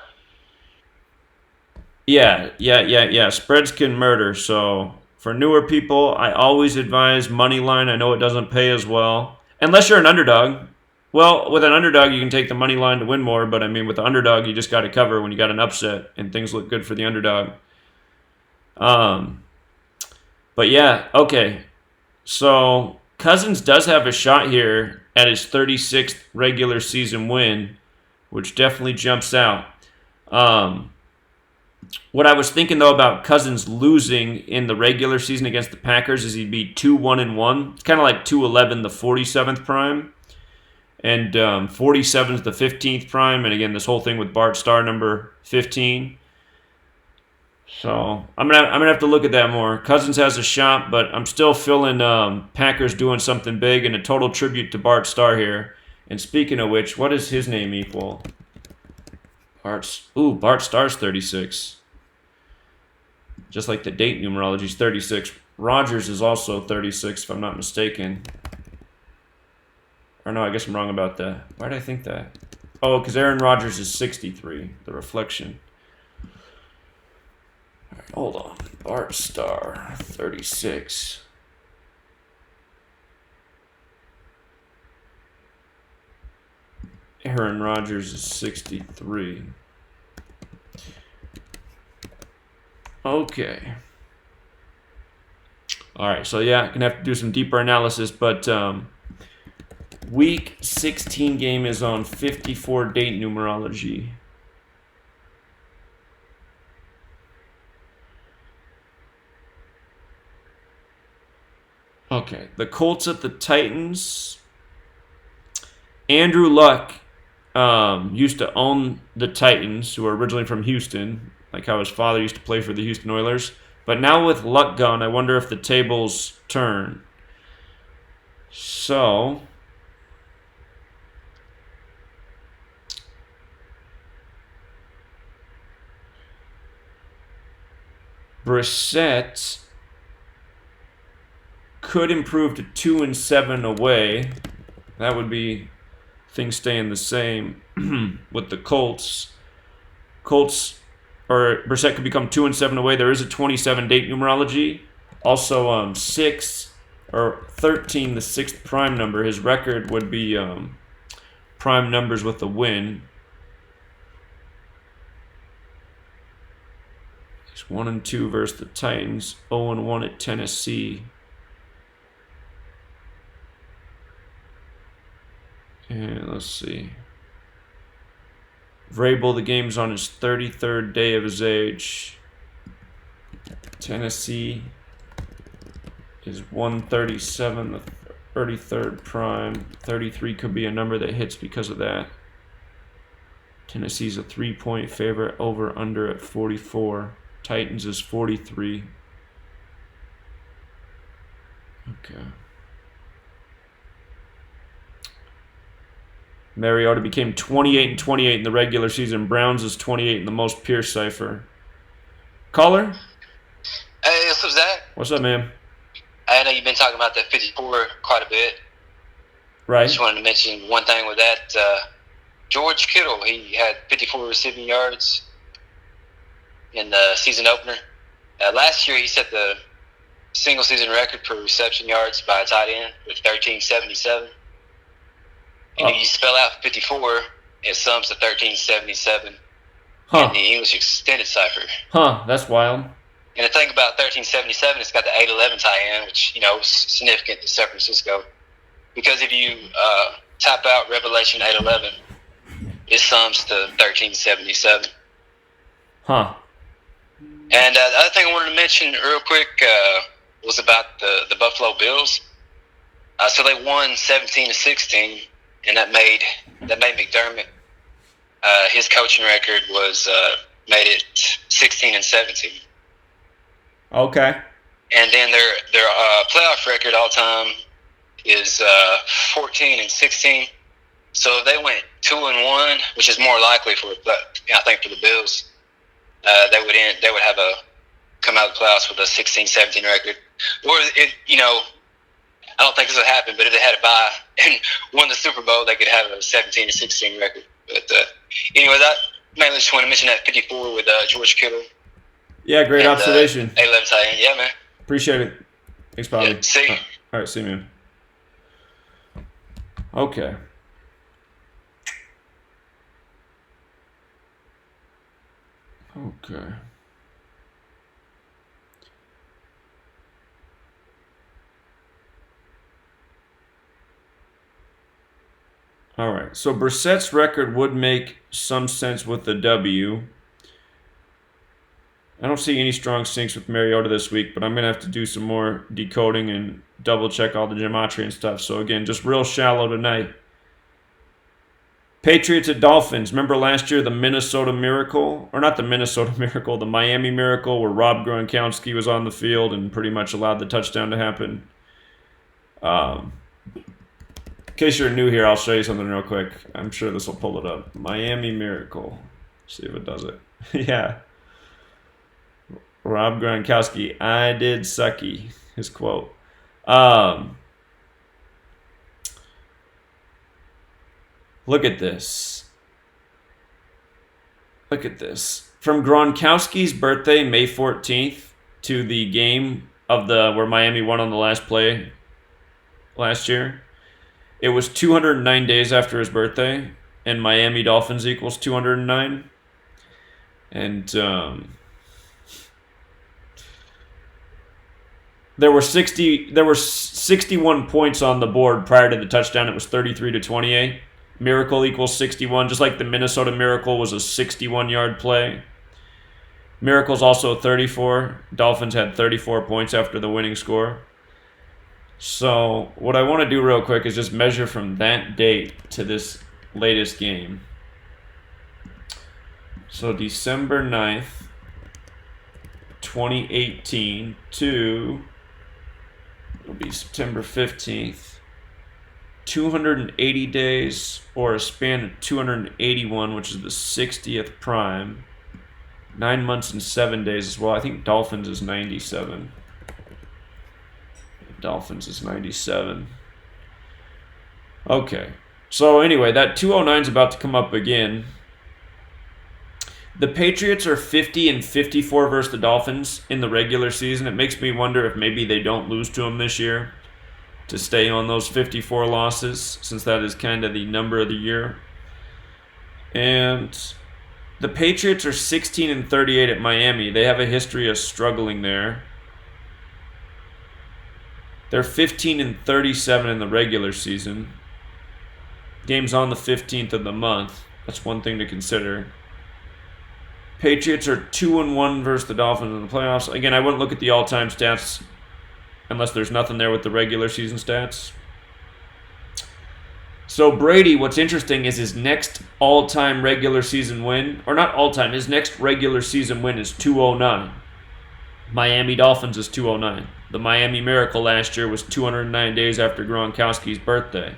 Yeah. Spreads can murder. So for newer people, I always advise money line. I know it doesn't pay as well, unless you're an underdog. Well, with an underdog, you can take the money line to win more. But I mean, with the underdog, you just got to cover when you got an upset, and things look good for the underdog. But yeah, okay. So Cousins does have a shot here at his 36th regular season win, which definitely jumps out. What I was thinking, though, about Cousins losing in the regular season against the Packers is he'd be 2-1-1. It's kind of like 2-11, the 47th prime, and 47 is the 15th prime. And again, this whole thing with Bart Starr, number 15. So I'm gonna have to look at that more. Cousins has a shot, but I'm still feeling Packers doing something big, and a total tribute to Bart Starr here. And speaking of which, what does his name equal? Bart Starr's 36. Just like the date numerology is 36. Rodgers is also 36, if I'm not mistaken. Or no, I guess I'm wrong about that. Why did I think that? Oh, because Aaron Rodgers is 63, the reflection. All right, hold on. Bart Starr, 36. Aaron Rodgers is 63. Okay. All right, so yeah, gonna have to do some deeper analysis, but Week 16 game is on 54 date numerology. Okay, the Colts at the Titans. Andrew Luck used to own the Titans, who are originally from Houston, like how his father used to play for the Houston Oilers. But now with Luck gone, I wonder if the tables turn. So, Brissett could improve to 2-7 away. That would be things staying the same with the Colts. Brissett could become 2-7 away. There is a 27 date numerology. Also, 6 or 13, the 6th prime number. His record would be prime numbers with a win. He's 1-2 versus the Titans. 0-1 at Tennessee. And let's see. Vrabel, the game's on his 33rd day of his age. Tennessee is 137, the 33rd prime. 33 could be a number that hits because of that. Tennessee's a 3-point favorite, over under at 44. Titans is 43. Okay. Mariota became 28-28 in the regular season. Browns is 28 in the most Pierce cipher. Caller? Hey, what's up, Zach? What's up, man? I know you've been talking about that 54 quite a bit. Right. Just wanted to mention one thing with that. George Kittle, he had 54 receiving yards in the season opener. Last year, he set the single-season record for reception yards by a tight end with 1377. And if you spell out 54, it sums to 1377 in the English extended cipher. That's wild. And the thing about 1377, it's got the 811 tie-in, which, is significant to San Francisco. Because if you type out Revelation 811, it sums to 1377. Huh. And the other thing I wanted to mention real quick was about the Buffalo Bills. So they won 17-16, and that made McDermott. His coaching record was made it 16-17. Okay. And then their playoff record all time is 14-16. So if they went 2-1, which is more likely for the Bills, they would have come out of the playoffs with a 16-17 record. Or I don't think this would happen, but if they had a bye and won the Super Bowl, they could have a 17-16 record. But anyway, that mainly just want to mention that 54 with George Kittle. Yeah, great observation. 811 tie-in. Yeah, man. Appreciate it. Thanks, Bobby. Yeah, see you. All right, see you, man. Okay. Okay. All right. So Brissett's record would make some sense with the W. I don't see any strong syncs with Mariota this week, but I'm going to have to do some more decoding and double check all the gematria and stuff. So again, just real shallow tonight. Patriots at Dolphins. Remember last year the Minnesota Miracle? Or not the Minnesota Miracle, the Miami Miracle, where Rob Gronkowski was on the field and pretty much allowed the touchdown to happen. In case you're new here, I'll show you something real quick. I'm sure this will pull it up. Miami Miracle. See if it does it. Yeah. Rob Gronkowski, I did sucky, his quote. Look at this. Look at this. From Gronkowski's birthday, May 14th, to the game of where Miami won on the last play last year, it was 209 days after his birthday, and Miami Dolphins equals 209. And there were 61 points on the board prior to the touchdown. It was 33-28. Miracle equals 61, just like the Minnesota Miracle was a 61-yard play. Miracle's also 34. Dolphins had 34 points after the winning score. So what I want to do real quick is just measure from that date to this latest game. So December 9th, 2018 to... it'll be September 15th. 280 days, or a span of 281, which is the 60th prime. 9 months and 7 days as well. I think Dolphins is 97. Dolphins is 97. Okay. So anyway, that 209 is about to come up again. The Patriots are 50-54 versus the Dolphins in the regular season. It makes me wonder if maybe they don't lose to them this year to stay on those 54 losses, since that is kind of the number of the year. And the Patriots are 16-38 at Miami. They have a history of struggling there. They're 15-37 in the regular season. Game's on the 15th of the month. That's one thing to consider. Patriots are 2-1 versus the Dolphins in the playoffs. Again, I wouldn't look at the all-time stats unless there's nothing there with the regular season stats. So Brady, what's interesting is his next all-time regular season win, or not all-time, his next regular season win is 209. Miami Dolphins is 209. The Miami Miracle last year was 209 days after Gronkowski's birthday.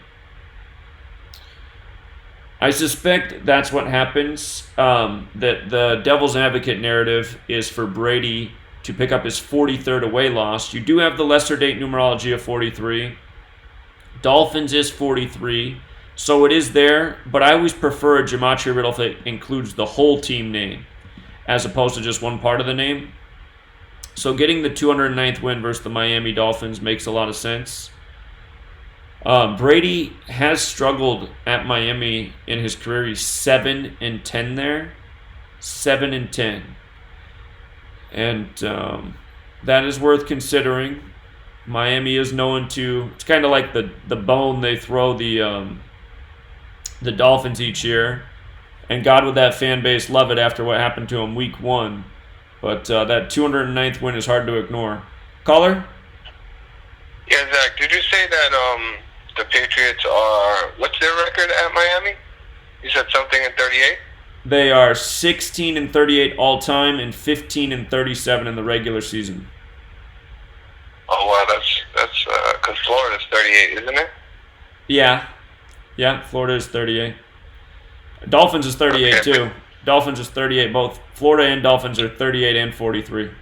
I suspect that's what happens, that the devil's advocate narrative is for Brady to pick up his 43rd away loss. You do have the lesser date numerology of 43. Dolphins is 43, so it is there, but I always prefer a Gematria riddle that includes the whole team name as opposed to just one part of the name. So getting the 209th win versus the Miami Dolphins makes a lot of sense. Brady has struggled at Miami in his career. He's 7-10 there. 7-10. And that is worth considering. Miami is known to, it's kind of like the bone they throw the Dolphins each year. And God, would that fan base love it after what happened to them week 1. But that 209th win is hard to ignore. Caller? Yeah, Zach, did you say that the Patriots are, what's their record at Miami? You said something in 38? They are 16-38 all time and 15-37 in the regular season. Oh, wow, that's because Florida's 38, isn't it? Yeah, Florida is 38. Dolphins is 38 Okay, too. Dolphins is 38. Both Florida and Dolphins are 38 and 43. Okay,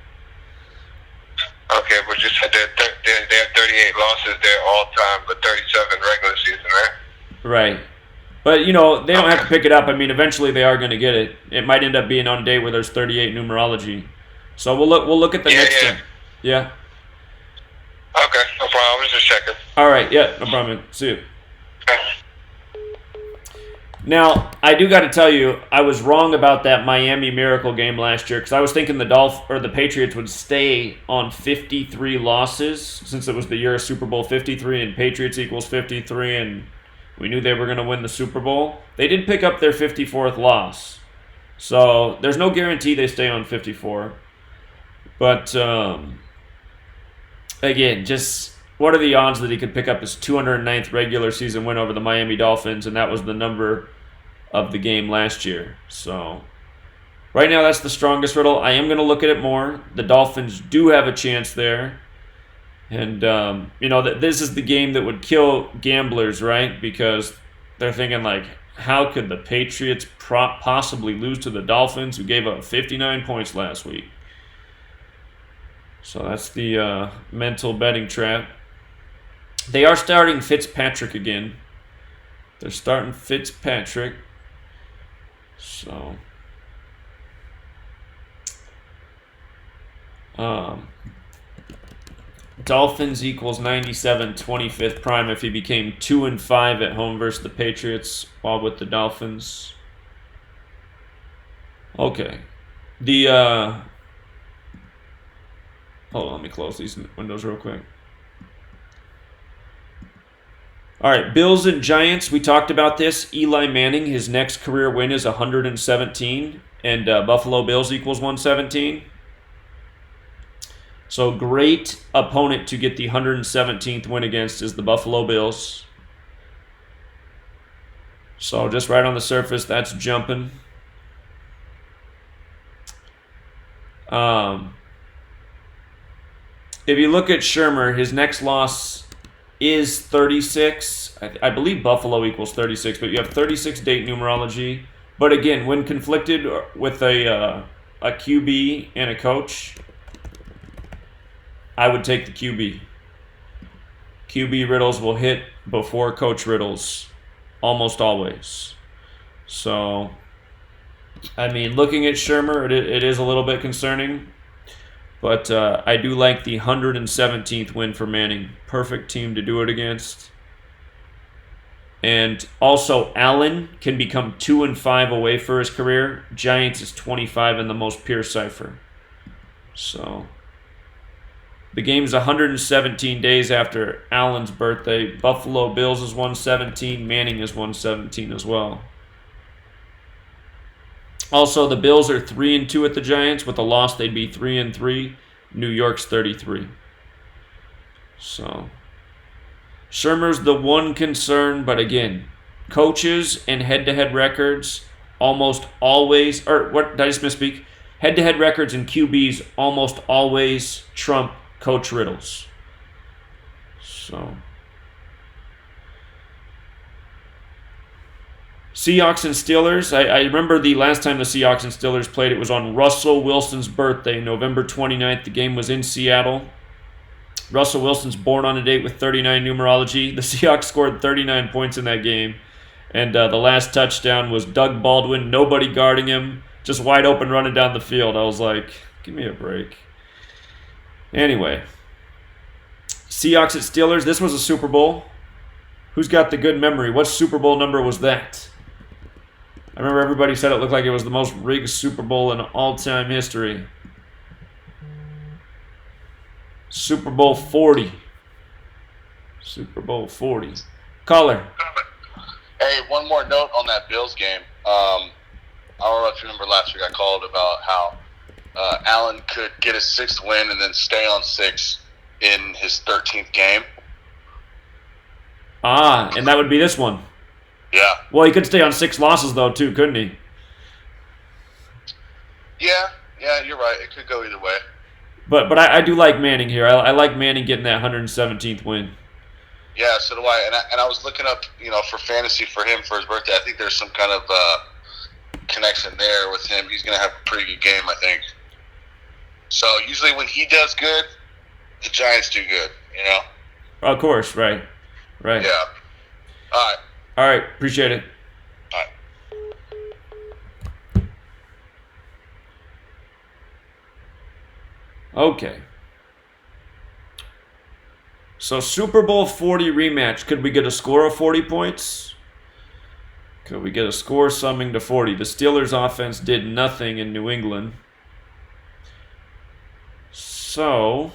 but you said they have 38 losses there all time, but 37 regular season, right? Right. But, they don't have to pick it up. I mean, eventually they are going to get it. It might end up being on a day where there's 38 numerology. So we'll look at the next one. Yeah. Okay, no problem. I was just checking. All right. Yeah, no problem. See you. Now, I do got to tell you, I was wrong about that Miami Miracle game last year because I was thinking the Patriots would stay on 53 losses since it was the year of Super Bowl 53 and Patriots equals 53 and we knew they were going to win the Super Bowl. They did pick up their 54th loss. So there's no guarantee they stay on 54. But, again, just what are the odds that he could pick up his 209th regular season win over the Miami Dolphins? And that was the number of the game last year. So right now that's the strongest riddle. I am going to look at it more. The Dolphins do have a chance there. And, this is the game that would kill gamblers, right? Because they're thinking, like, how could the Patriots possibly lose to the Dolphins who gave up 59 points last week? So that's the mental betting trap. They are starting Fitzpatrick again. They're starting Fitzpatrick. So, Dolphins equals 97, 25th prime if he became 2-5 at home versus the Patriots while with the Dolphins. Okay. Hold on, let me close these windows real quick. All right, Bills and Giants, we talked about this. Eli Manning, his next career win is 117, and Buffalo Bills equals 117. So great opponent to get the 117th win against is the Buffalo Bills. So just right on the surface, that's jumping. If you look at Shermer, his next loss is 36. I believe Buffalo equals 36, but you have 36 date numerology. But again, when conflicted with a QB and a coach, I would take the QB. QB riddles will hit before coach riddles almost always. So, I mean, looking at Shermer, it is a little bit concerning. But I do like the 117th win for Manning. Perfect team to do it against. And also, Allen can become 2-5 away for his career. Giants is 25 in the most pure cipher. So, the game's 117 days after Allen's birthday. Buffalo Bills is 117. Manning is 117 as well. Also, the Bills are 3-2 at the Giants. With a loss, they'd be 3-3. New York's 33. So, Shermer's the one concern, but again, coaches and head-to-head records almost always, or what, did I just misspeak? Head-to-head records and QBs almost always trump coach riddles. So, Seahawks and Steelers. I remember the last time the Seahawks and Steelers played, it was on Russell Wilson's birthday, November 29th. The game was in Seattle. Russell Wilson's born on a date with 39 numerology. The Seahawks scored 39 points in that game. And the last touchdown was Doug Baldwin, nobody guarding him, just wide open running down the field. I was like, give me a break. Anyway, Seahawks at Steelers. This was a Super Bowl. Who's got the good memory? What Super Bowl number was that? I remember everybody said it looked like it was the most rigged Super Bowl in all-time history. Super Bowl 40. Super Bowl 40. Caller. Hey, one more note on that Bills game. I don't know if you remember last week I called about how Allen could get his 6th win and then stay on 6 in his 13th game. And that would be this one. Yeah. Well, he could stay on 6 losses, though, too, couldn't he? Yeah, you're right. It could go either way. But I do like Manning here. I like Manning getting that 117th win. Yeah, so do I. And I was looking up, for fantasy for him for his birthday. I think there's some kind of connection there with him. He's going to have a pretty good game, I think. So usually when he does good, the Giants do good, Of course, right. Yeah. All right, appreciate it. right. Okay. So Super Bowl 40 rematch. Could we get a score of 40 points? Could we get a score summing to 40? The Steelers offense did nothing in New England. So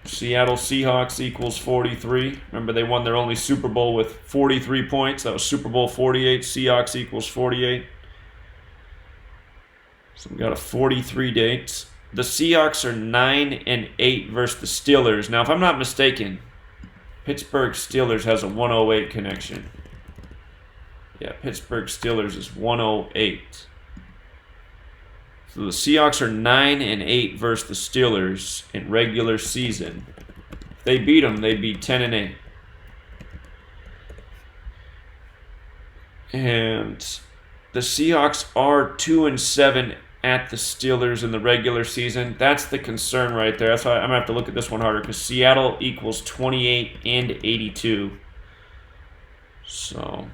Seattle Seahawks equals 43. Remember, they won their only Super Bowl with 43 points. That was Super Bowl 48. Seahawks equals 48. So we got a 43 date. The Seahawks are 9-8 versus the Steelers. Now, if I'm not mistaken, Pittsburgh Steelers has a 108 connection. Yeah, Pittsburgh Steelers is 108. So the Seahawks are 9-8 versus the Steelers in regular season. If they beat them, they'd be 10-8. And the Seahawks are 2-7 at the Steelers in the regular season. That's the concern right there. That's why I'm going to have to look at this one harder, because Seattle equals 28 and 82. So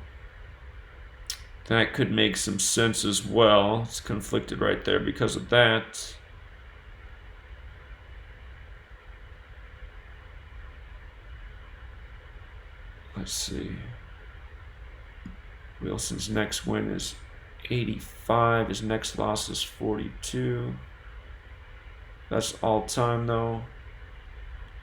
that could make some sense as well. It's conflicted right there because of that. Let's see. Wilson's next win is 85. His next loss is 42. That's all time, though.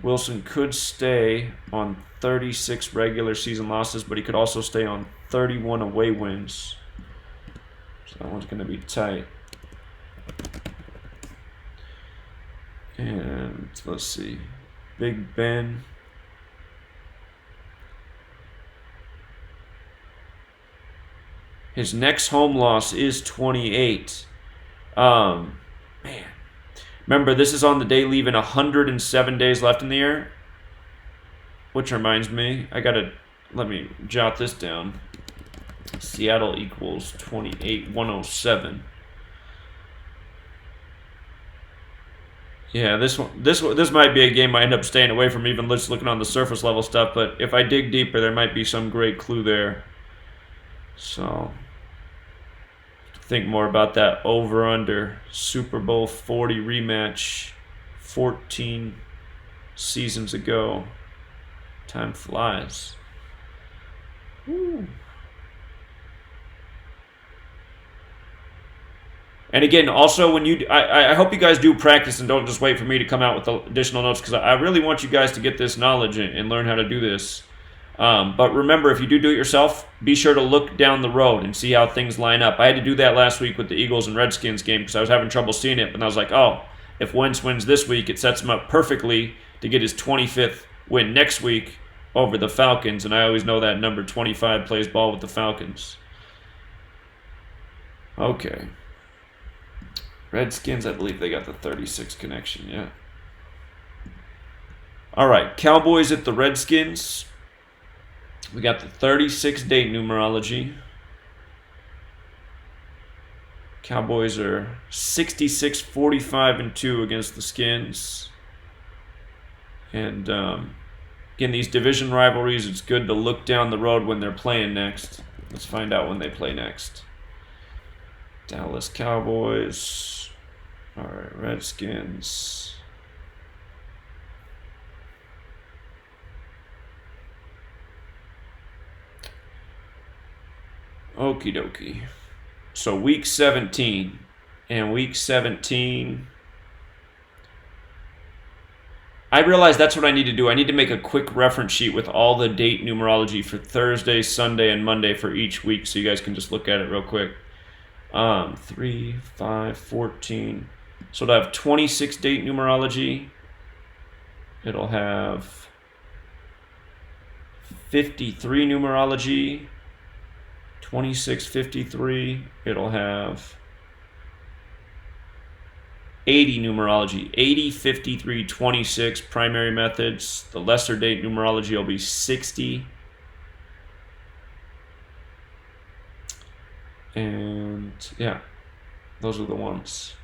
Wilson could stay on 36 regular season losses, but he could also stay on 31 away wins. So that one's going to be tight. And let's see. Big Ben. His next home loss is 28. Man. Remember, this is on the day leaving 107 days left in the year. Which reminds me, let me jot this down. Seattle equals 28, 107. Yeah, this might be a game I end up staying away from, even just looking on the surface level stuff, but if I dig deeper, there might be some great clue there. So think more about that over-under Super Bowl 40 rematch 14 seasons ago. Time flies. Woo. And again, also, when I hope you guys do practice and don't just wait for me to come out with additional notes, because I really want you guys to get this knowledge and learn how to do this. But remember, if you do it yourself, be sure to look down the road and see how things line up. I had to do that last week with the Eagles and Redskins game because I was having trouble seeing it. And I was like, oh, if Wentz wins this week, it sets him up perfectly to get his 25th win next week over the Falcons. And I always know that number 25 plays ball with the Falcons. Okay. Redskins, I believe they got the 36 connection, yeah. All right, Cowboys at the Redskins. We got the 36 date numerology. Cowboys are 66, 45, and 2 against the Skins. And again, these division rivalries, it's good to look down the road when they're playing next. Let's find out when they play next. Dallas Cowboys. All right, Redskins. Okie dokie. So week 17. And week 17, I realize that's what I need to do. I need to make a quick reference sheet with all the date numerology for Thursday, Sunday, and Monday for each week, so you guys can just look at it real quick. 3, 5, 14. So it'll have 26 date numerology. It'll have 53 numerology. 26, 53. It'll have 80 numerology. 80, 53, 26 primary methods. The lesser date numerology will be 60. And yeah, those are the ones.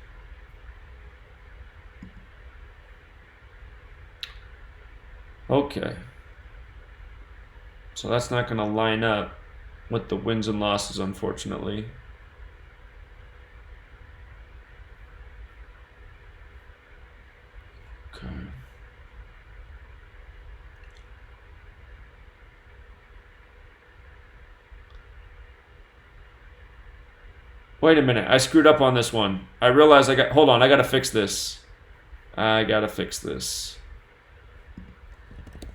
Okay. So that's not going to line up with the wins and losses, unfortunately. Okay. Wait a minute, I screwed up on this one. I realized hold on, I gotta fix this. I gotta fix this.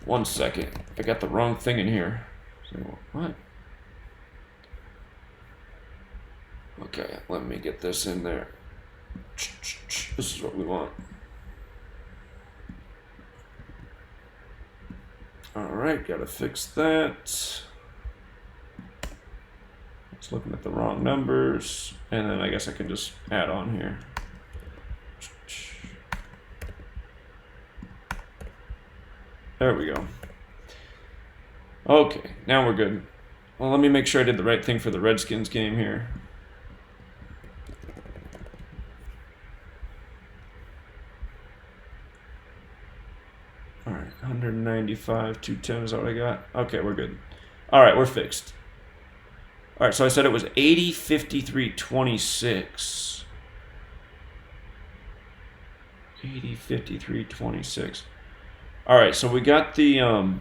1 second, I got the wrong thing in here. What? Okay, let me get this in there. This is what we want. Alright, gotta fix that. It's looking at the wrong numbers. And then I guess I can just add on here. There we go. Okay, now we're good. Well, let me make sure I did the right thing for the Redskins game here. All right, 195, 210 is what I got. Okay, we're good. All right, we're fixed. All right, so I said it was 80, 53, 26. 80, 53, 26. All right, so we got the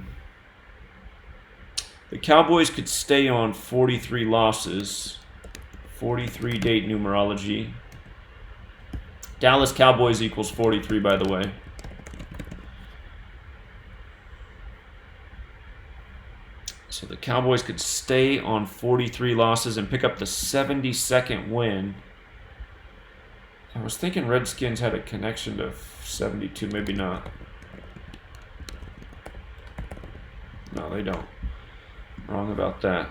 Cowboys could stay on 43 losses, 43 date numerology. Dallas Cowboys equals 43, by the way. So the Cowboys could stay on 43 losses and pick up the 72nd win. I was thinking Redskins had a connection to 72, maybe not. No, they don't. Wrong about that.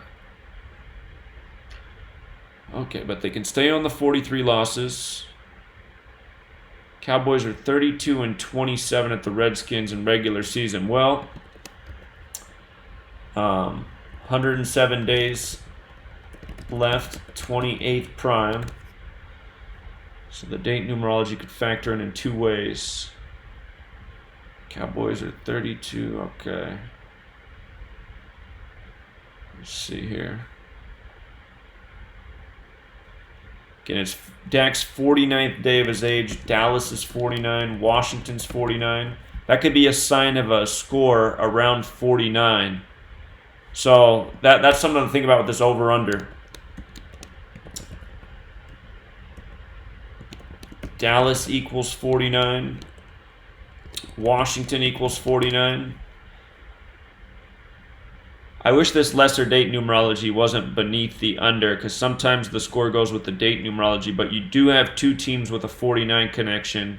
Okay, but they can stay on the 43 losses. Cowboys are 32 and 27 at the Redskins in regular season. Well, 107 days left, 28th prime. So the date numerology could factor in 2 ways. Cowboys are 32, okay. Let's see here. Again, it's Dak's 49th day of his age. Dallas is 49. Washington's 49. That could be a sign of a score around 49. So that's something to think about with this over-under. Dallas equals 49. Washington equals 49. I wish this lesser date numerology wasn't beneath the under, because sometimes the score goes with the date numerology, but you do have 2 teams with a 49 connection,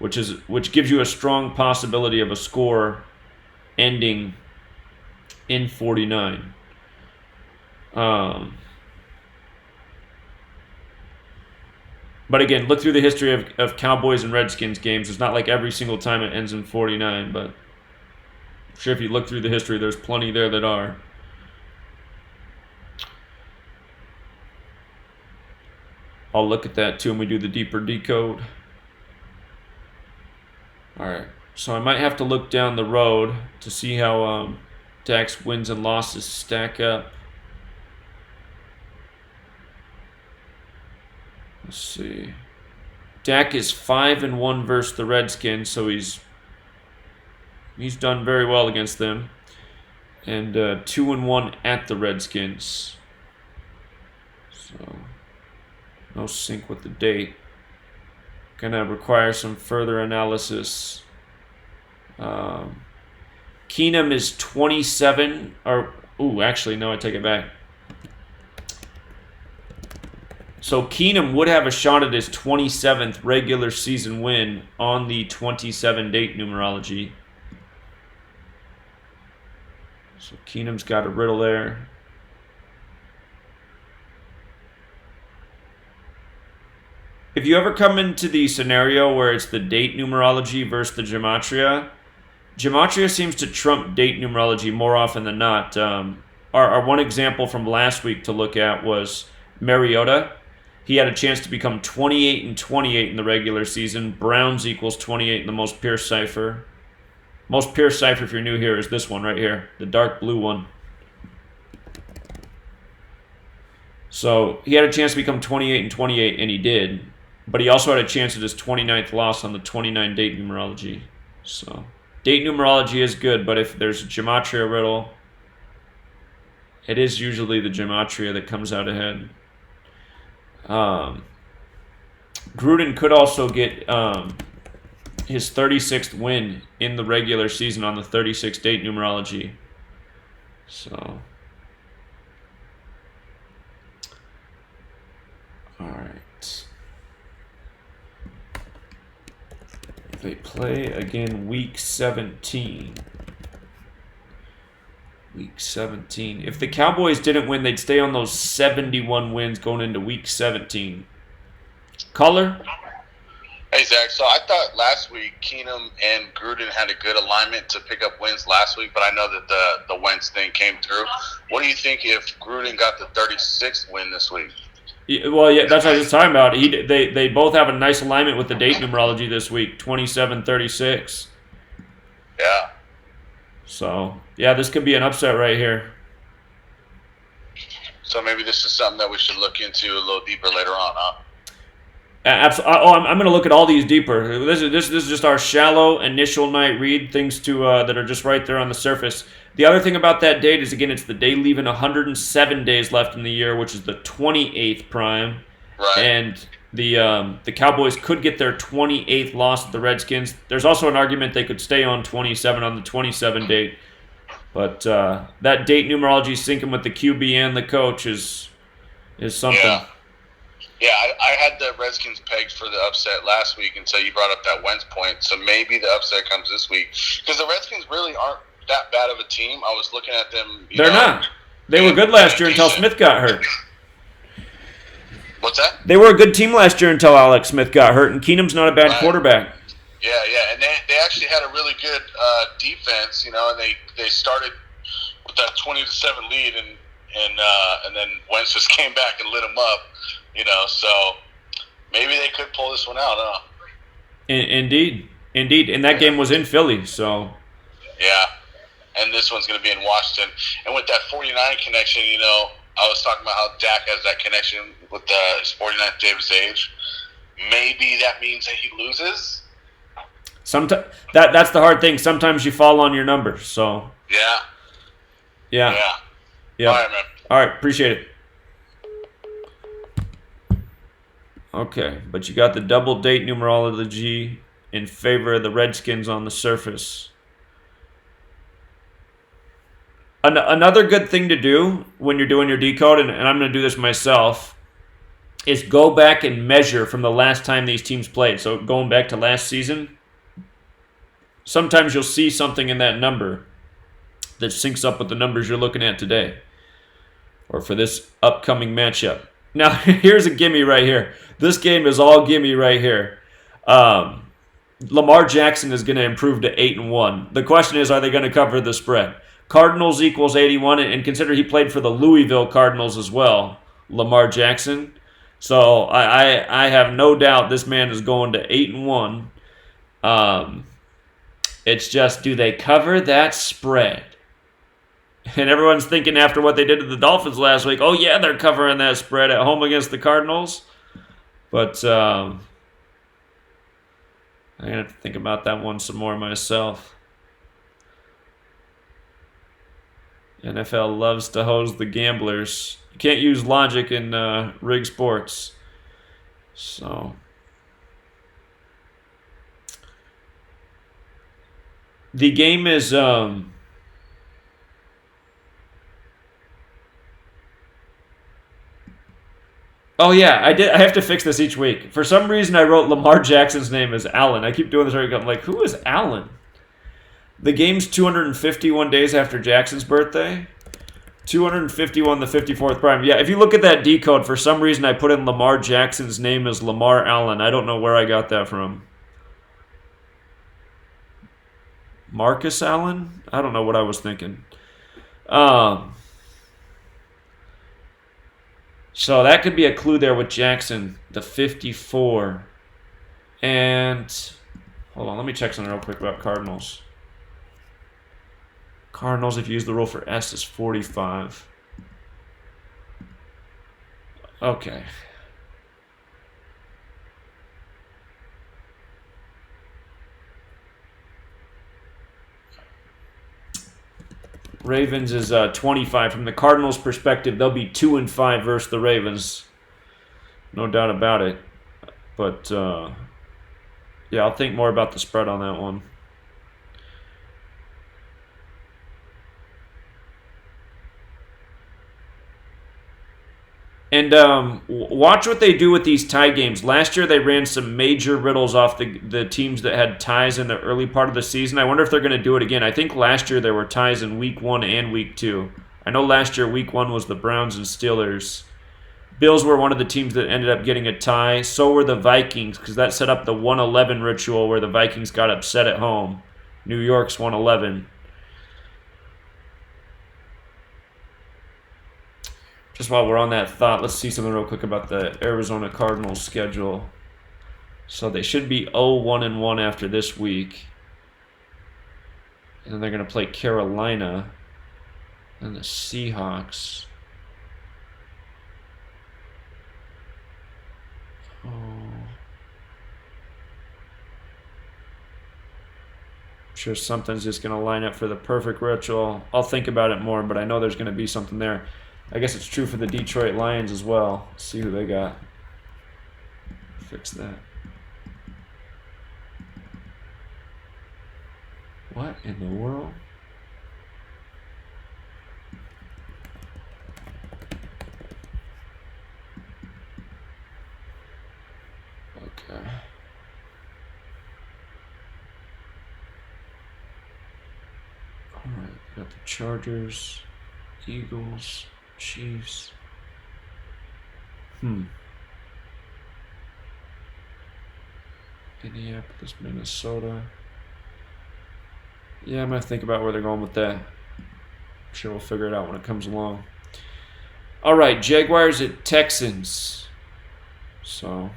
which gives you a strong possibility of a score ending in 49. But again, look through the history of Cowboys and Redskins games. It's not like every single time it ends in 49, but I'm sure if you look through the history, there's plenty there that are. I'll look at that too when we do the deeper decode. Alright, so I might have to look down the road to see how Dak's wins and losses stack up. Let's see. Dak is 5-1 versus the Redskins, so he's done very well against them. And 2-1 at the Redskins. So no sync with the date. Gonna require some further analysis Keenum is 27. Actually, no, I take it back. So Keenum would have a shot at his 27th regular season win on the 27 date numerology. So Keenum's got a riddle there. If you ever come into the scenario where it's the date numerology versus the Gematria, Gematria seems to trump date numerology more often than not. Our one example from last week to look at was Mariota. He had a chance to become 28 and 28 in the regular season. Browns equals 28 in the most pure cipher. Most pure cipher, if you're new here, is this one right here, the dark blue one. So he had a chance to become 28 and 28, and he did. But he also had a chance at his 29th loss on the 29 date numerology. So date numerology is good, but if there's a Gematria riddle, it is usually the Gematria that comes out ahead. Gruden could also get his 36th win in the regular season on the 36 date numerology. So, all right. They play again week 17. Week 17. If the Cowboys didn't win, they'd stay on those 71 wins going into week 17. Caller? Hey, Zach. So I thought last week Keenum and Gruden had a good alignment to pick up wins last week, but I know that the Wentz thing came through. What do you think if Gruden got the 36th win this week? Well, yeah, that's what I was talking about. They both have a nice alignment with the date numerology this week, 27-36. Yeah. So, yeah, this could be an upset right here. So maybe this is something that we should look into a little deeper later on, huh? Absolutely. I'm going to look at all these deeper. This is just our shallow initial night read, things that are just right there on the surface. The other thing about that date is, again, it's the day leaving 107 days left in the year, which is the 28th prime. Right. And the Cowboys could get their 28th loss at the Redskins. There's also an argument they could stay on 27 on the 27 date. But that date numerology syncing with the QB and the coach is something. Yeah, I had the Redskins pegged for the upset last week until you brought up that Wentz point. So maybe the upset comes this week. Because the Redskins really aren't that bad of a team. I was looking at them. They're not. They were good last year until Smith got hurt. What's that? They were a good team last year until Alex Smith got hurt, and Keenum's not a bad quarterback. Yeah, and they actually had a really good defense, and they started with that 20-7 lead, and then Wentz just came back and lit them up, So maybe they could pull this one out, huh? Indeed, and that game was in Philly, so yeah. And this one's going to be in Washington, and with that 49 connection, I was talking about how Dak has that connection with his 49th day of his age. Maybe that means that he loses. That's the hard thing. Sometimes you fall on your numbers. So yeah. All right, man. All right, appreciate it. Okay, but you got the double date numerology in favor of the Redskins on the surface. Another good thing to do when you're doing your decode, and I'm going to do this myself, is go back and measure from the last time these teams played. So going back to last season, sometimes you'll see something in that number that syncs up with the numbers you're looking at today or for this upcoming matchup. Now, here's a gimme right here. This game is all gimme right here. Lamar Jackson is going to improve to 8-1. The question is, are they going to cover the spread? Cardinals equals 81, and consider he played for the Louisville Cardinals as well, Lamar Jackson. So I have no doubt this man is going to 8-1. It's just, do they cover that spread? And everyone's thinking after what they did to the Dolphins last week, oh yeah, they're covering that spread at home against the Cardinals. But I have to think about that one some more myself. NFL loves to hose the gamblers. You can't use logic in rig sports. So, The game is Oh yeah, I did. I have to fix this each week. For some reason, I wrote Lamar Jackson's name as Allen. I keep doing this every week. I'm like, who is Allen? The game's 251 days after Jackson's birthday. 251, the 54th prime. Yeah, if you look at that decode, for some reason I put in Lamar Jackson's name as Lamar Allen. I don't know where I got that from. Marcus Allen? I don't know what I was thinking. So that could be a clue there with Jackson, the 54. And hold on, let me check something real quick about Cardinals. Cardinals, if you use the rule for S, is 45. Okay. Ravens is 25. From the Cardinals' perspective, they'll be 2-5 versus the Ravens. No doubt about it. But, yeah, I'll think more about the spread on that one. And watch what they do with these tie games. Last year, they ran some major riddles off the teams that had ties in the early part of the season. I wonder if they're going to do it again. I think last year there were ties in Week 1 and Week 2. I know last year Week 1 was the Browns and Steelers. Bills were one of the teams that ended up getting a tie. So were the Vikings, because that set up the 111 ritual where the Vikings got upset at home. New York's 111. Just while we're on that thought, let's see something real quick about the Arizona Cardinals schedule. So they should be 0-1-1 after this week. And then they're going to play Carolina and the Seahawks. Oh. I'm sure something's just going to line up for the perfect ritual. I'll think about it more, but I know there's going to be something there. I guess it's true for the Detroit Lions as well. Let's see who they got. Fix that. What in the world? Okay. All right, got the Chargers, Eagles, Chiefs. Minneapolis, Minnesota. Yeah, I'm going to think about where they're going with that. I'm sure we'll figure it out when it comes along. All right, Jaguars at Texans. So,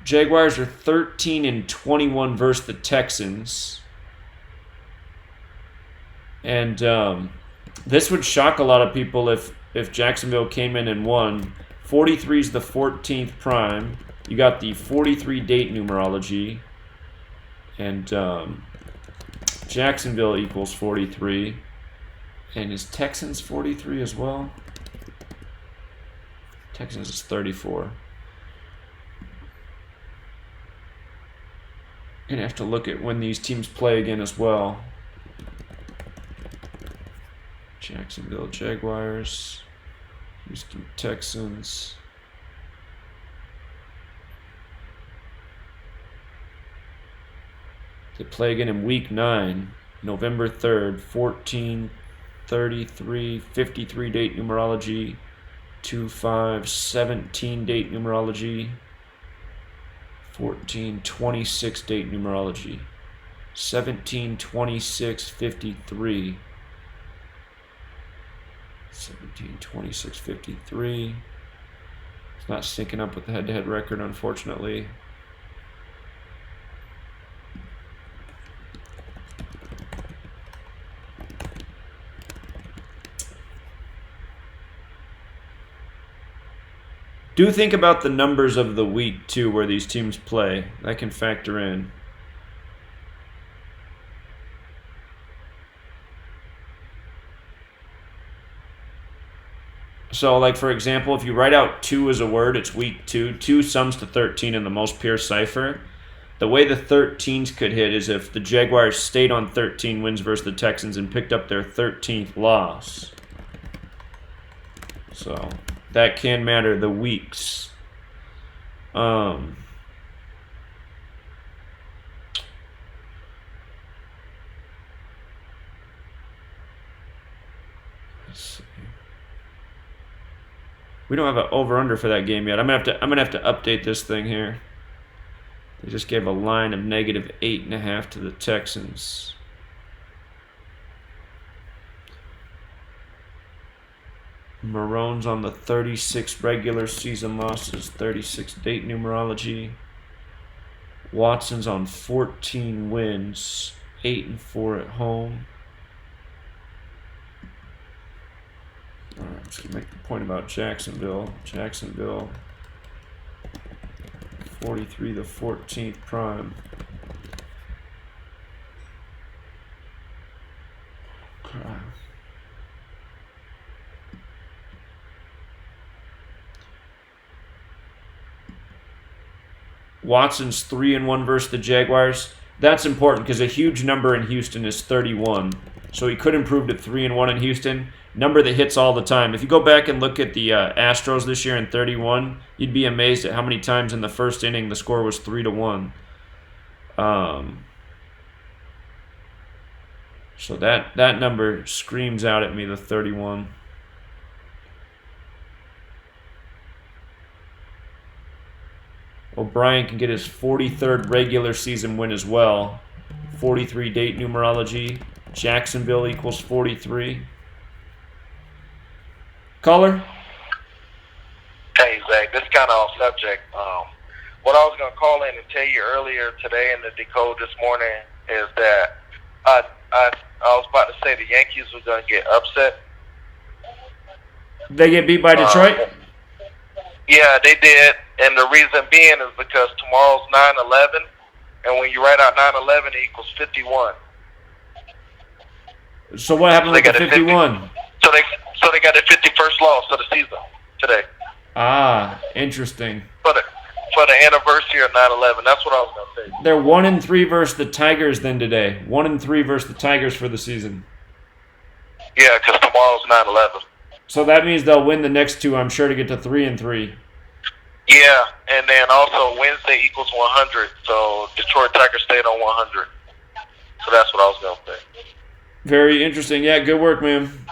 Jaguars are 13-21 versus the Texans. And this would shock a lot of people if Jacksonville came in and won. 43 is the 14th prime. You got the 43 date numerology. And Jacksonville equals 43. And is Texans 43 as well? Texans is 34. Going to have to look at when these teams play again as well. Jacksonville Jaguars, Houston Texans. They play again in Week 9, November 3rd, 14-33, 53 date numerology, 2-5, 17 date numerology, 14-26 date numerology, 17-26, 53. 17-26, 53. It's not syncing up with the head-to-head record, unfortunately. Do think about the numbers of the week, too, where these teams play. That can factor in. So, like, for example, if you write out 2 as a word, it's week 2. 2 sums to 13 in the most pure cipher. the way the 13s could hit is if the Jaguars stayed on 13 wins versus the Texans and picked up their 13th loss. So that can matter the weeks. Let's see. We don't have an over/under for that game yet. I'm gonna have to update this thing here. They just gave a line of -8.5 to the Texans. Maroon's on the 36 regular season losses, 36 date numerology. Watson's on 14 wins, 8-4 at home. All right, I'm just gonna make the point about Jacksonville. Jacksonville, 43, the 14th prime. Watson's 3-1 versus the Jaguars. That's important because a huge number in Houston is 31. So he could improve to 3-1 in Houston. Number that hits all the time. If you go back and look at the Astros this year in 31, you'd be amazed at how many times in the first inning the score was 3-1. So that number screams out at me, the 31. O'Brien can get his 43rd regular season win as well. 43 date numerology. Jacksonville equals 43. Caller? Hey, Zach, this is kind of off subject. What I was going to call in and tell you earlier today in the decode this morning is that I was about to say the Yankees were going to get upset. They get beat by Detroit? Yeah, they did. And the reason being is because tomorrow's 9/11, and when you write out 9/11, it equals 51. So what happened with the 51? So they got their 51st loss of the season today. Ah, interesting. For the anniversary of 9/11. That's what I was going to say. They're 1-3 versus the Tigers then today. 1-3 versus the Tigers for the season. Yeah, because tomorrow's 9/11. So that means they'll win the next two, I'm sure, to get to 3-3. Yeah, and then also Wednesday equals 100. So Detroit Tigers stayed on 100. So that's what I was going to say. Very interesting. Yeah, good work, man.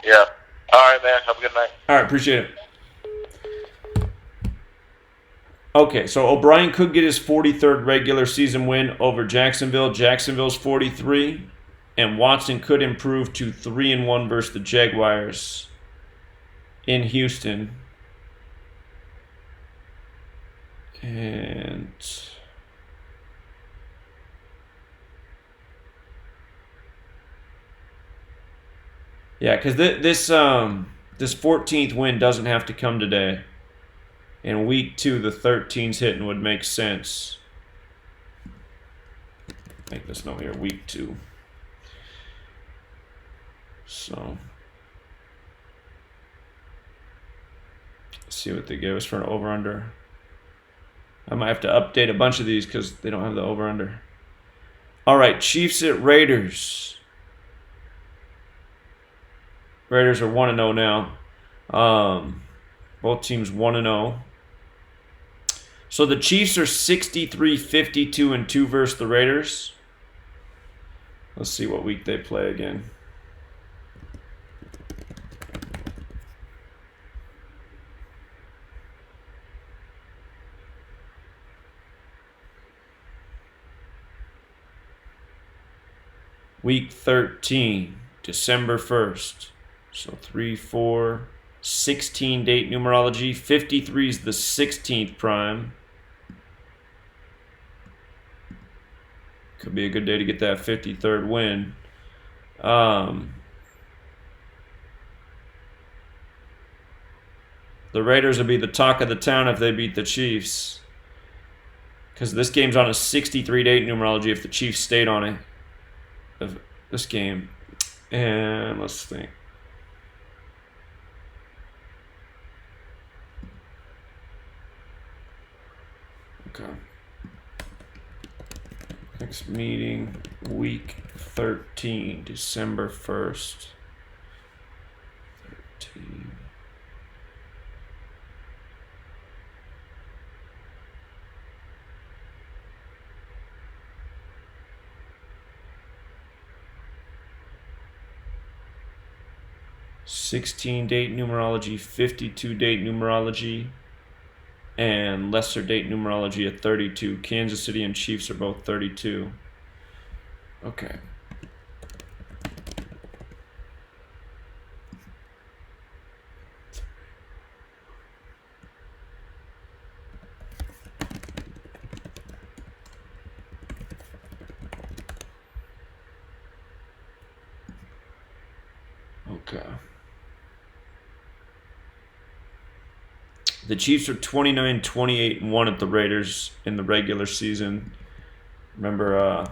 Yeah. All right, man. Have a good night. All right, appreciate it. Okay, so O'Brien could get his 43rd regular season win over Jacksonville. Jacksonville's 43. And Watson could improve to 3-1 versus the Jaguars in Houston. And yeah, because this 14th win doesn't have to come today. In week 2, the 13's hitting would make sense. Make this note here, week 2. So, let's see what they gave us for an over-under. I might have to update a bunch of these because they don't have the over-under. All right, Chiefs at Raiders. Raiders are 1-0 now. Both teams 1-0. So the Chiefs are 63-52-2 versus the Raiders. Let's see what week they play again. Week 13, December 1st. So 3, 4, 16 date numerology. 53 is the 16th prime. Could be a good day to get that 53rd win. The Raiders will be the talk of the town if they beat the Chiefs. Because this game's on a 63 date numerology if the Chiefs stayed on it. Of this game. And let's think. Okay. Next meeting, week 13, December 1st. 13. (16) date numerology, 52 date numerology, and lesser date numerology at 32. Kansas City and Chiefs are both 32. Okay. Okay. The Chiefs are 29, 28, and 1 at the Raiders in the regular season. Remember,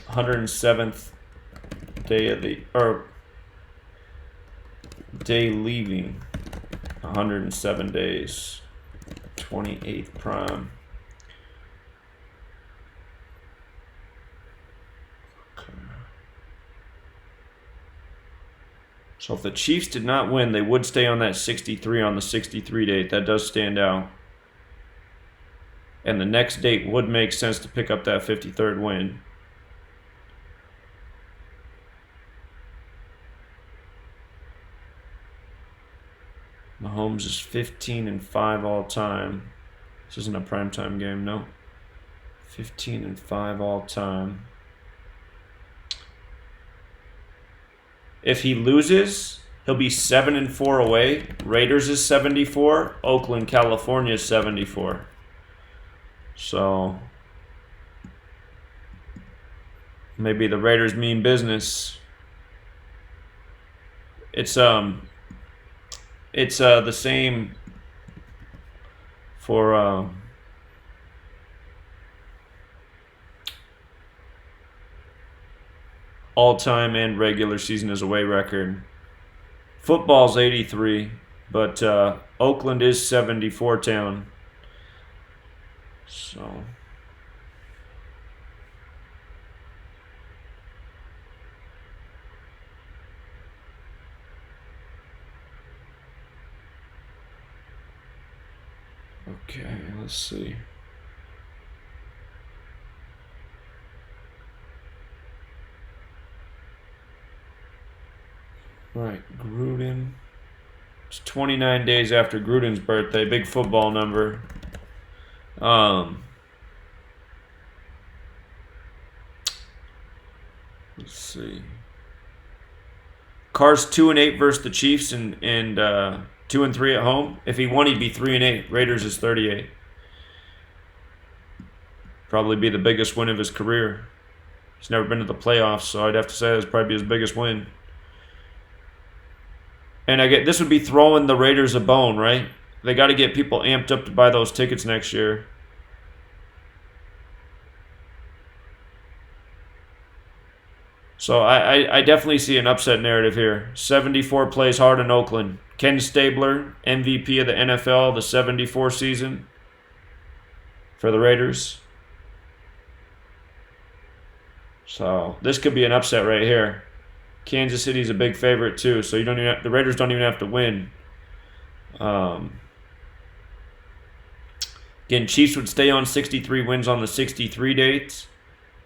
107th day of the day leaving, 107 days, 28th prime. Okay. So if the Chiefs did not win, they would stay on that 63 on the 63 date. That does stand out. And the next date would make sense to pick up that 53rd win. Mahomes is 15-5 all time. This isn't a primetime game, no. 15-5 all time. If he loses, he'll be 7-4 away. Raiders is 74. Oakland, California is 74. So maybe the Raiders mean business. It's the same for all-time and regular season as away record. Football's 83, but Oakland is 74 town. So okay, let's see. Right, Gruden. It's 29 days after Gruden's birthday. Big football number. Let's see. Carr's 2-8 versus the Chiefs and 2-3 at home. If he won, he'd be 3-8. Raiders is 38. Probably be the biggest win of his career. He's never been to the playoffs, so I'd have to say that's probably his biggest win. And this would be throwing the Raiders a bone, right? They got to get people amped up to buy those tickets next year. So I definitely see an upset narrative here. 74 plays hard in Oakland. Ken Stabler, MVP of the NFL, the 74 season for the Raiders. So this could be an upset right here. Kansas City's a big favorite too, so the Raiders don't even have to win. Again, Chiefs would stay on 63 wins on the 63 dates,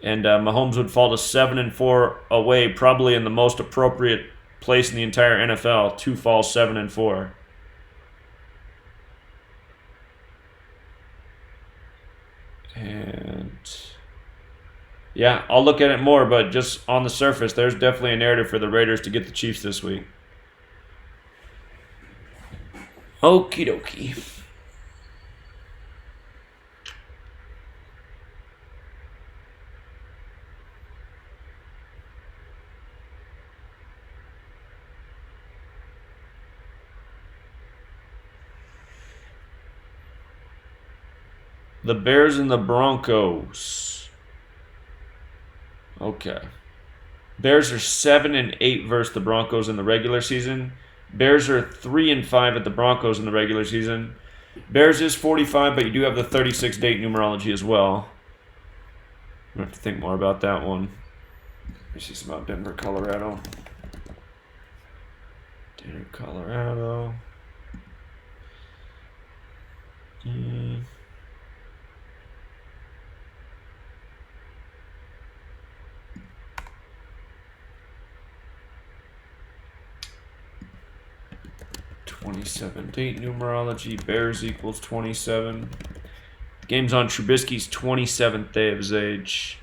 and Mahomes would fall to 7-4 away, probably in the most appropriate place in the entire NFL to fall 7-4. And yeah, I'll look at it more, but just on the surface, there's definitely a narrative for the Raiders to get the Chiefs this week. Okie dokie. The Bears and the Broncos. Okay. Bears are 7-8 versus the Broncos in the regular season. Bears are 3-5 at the Broncos in the regular season. Bears is 45, but you do have the 36 date numerology as well. I have to think more about that one. Let me see some about Denver, Colorado. Denver, Colorado. 27. Date numerology. Bears equals 27. Game's on Trubisky's 27th day of his age.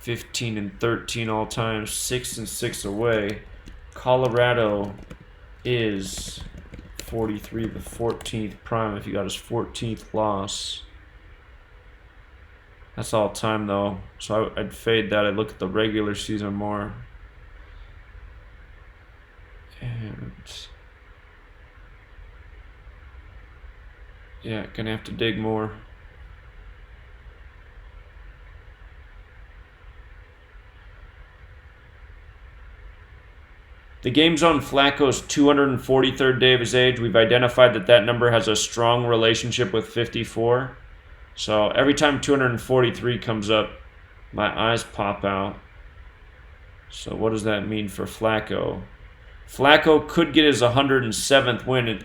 15-13 all time. 6-6 away. Colorado is 43, the 14th prime if he got his 14th loss. That's all time though, so I'd fade that. I'd look at the regular season more. And yeah, gonna have to dig more. The game's on Flacco's 243rd day of his age. We've identified that number has a strong relationship with 54. So every time 243 comes up, my eyes pop out. So what does that mean for Flacco? Flacco could get his 107th win, a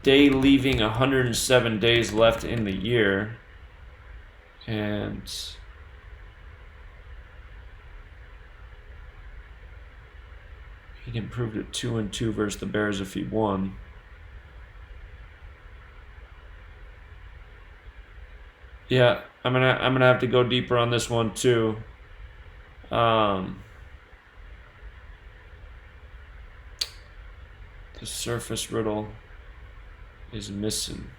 day leaving 107 days left in the year. And he'd improved at 2-2 versus the Bears if he won. Yeah, I'm gonna have to go deeper on this one too. The surface riddle is missing.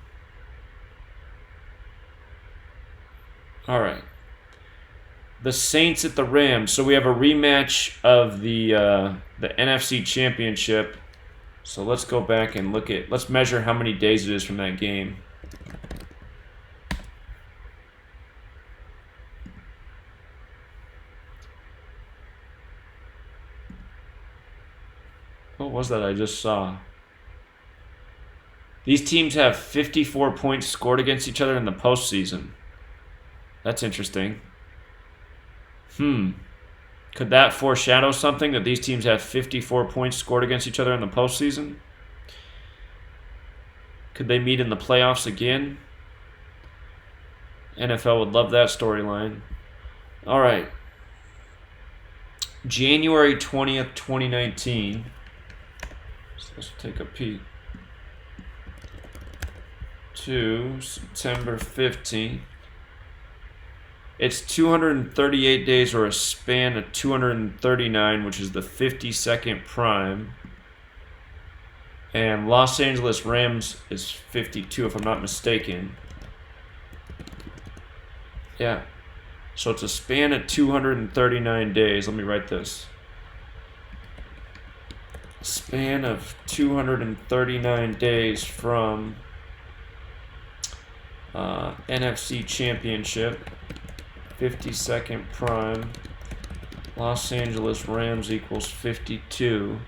All right. The Saints at the Rams. So we have a rematch of the NFC Championship. So let's go back and let's measure how many days it is from that game. What was that I just saw? These teams have 54 points scored against each other in the postseason. That's interesting. Could that foreshadow something, that these teams have 54 points scored against each other in the postseason? Could they meet in the playoffs again? NFL would love that storyline. All right. January 20th, 2019. So let's take a peek. To September 15th. It's 238 days, or a span of 239, which is the 52nd prime. And Los Angeles Rams is 52, if I'm not mistaken. Yeah. So it's a span of 239 days. Let me write this. Span of 239 days from NFC Championship. 52nd prime. Los Angeles Rams equals 52.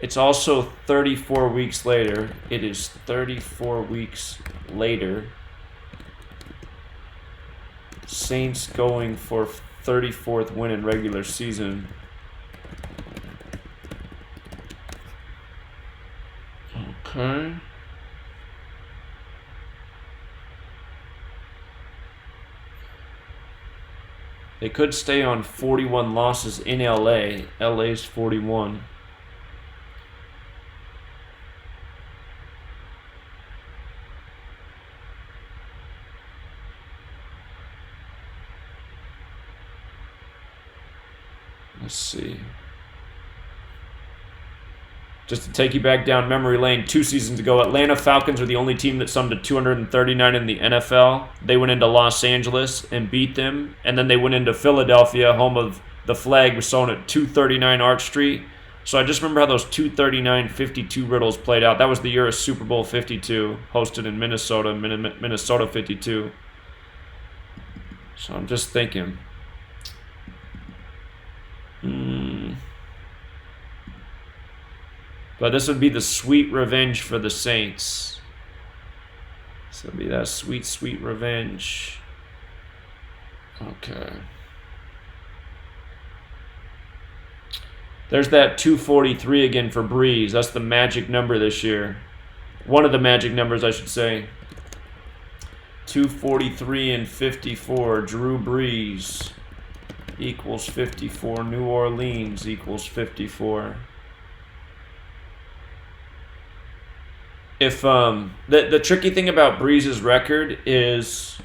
It's also 34 weeks later. It is 34 weeks later. Saints going for 34th win in regular season. Okay. They could stay on 41 losses in LA. LA's 41. Let's see. Just to take you back down memory lane, 2 seasons ago, Atlanta Falcons are the only team that summed to 239 in the NFL. They went into Los Angeles and beat them, and then they went into Philadelphia, home of the flag was sewn at 239 Arch Street. So I just remember how those 239-52 riddles played out. That was the year of Super Bowl 52, hosted in Minnesota, Minnesota 52. So I'm just thinking. But this would be the sweet revenge for the Saints. So it'll be that sweet, sweet revenge. Okay. There's that 243 again for Breeze. That's the magic number this year. One of the magic numbers, I should say. 243 and 54. Drew Brees equals 54. New Orleans equals 54. If the tricky thing about Breeze's record is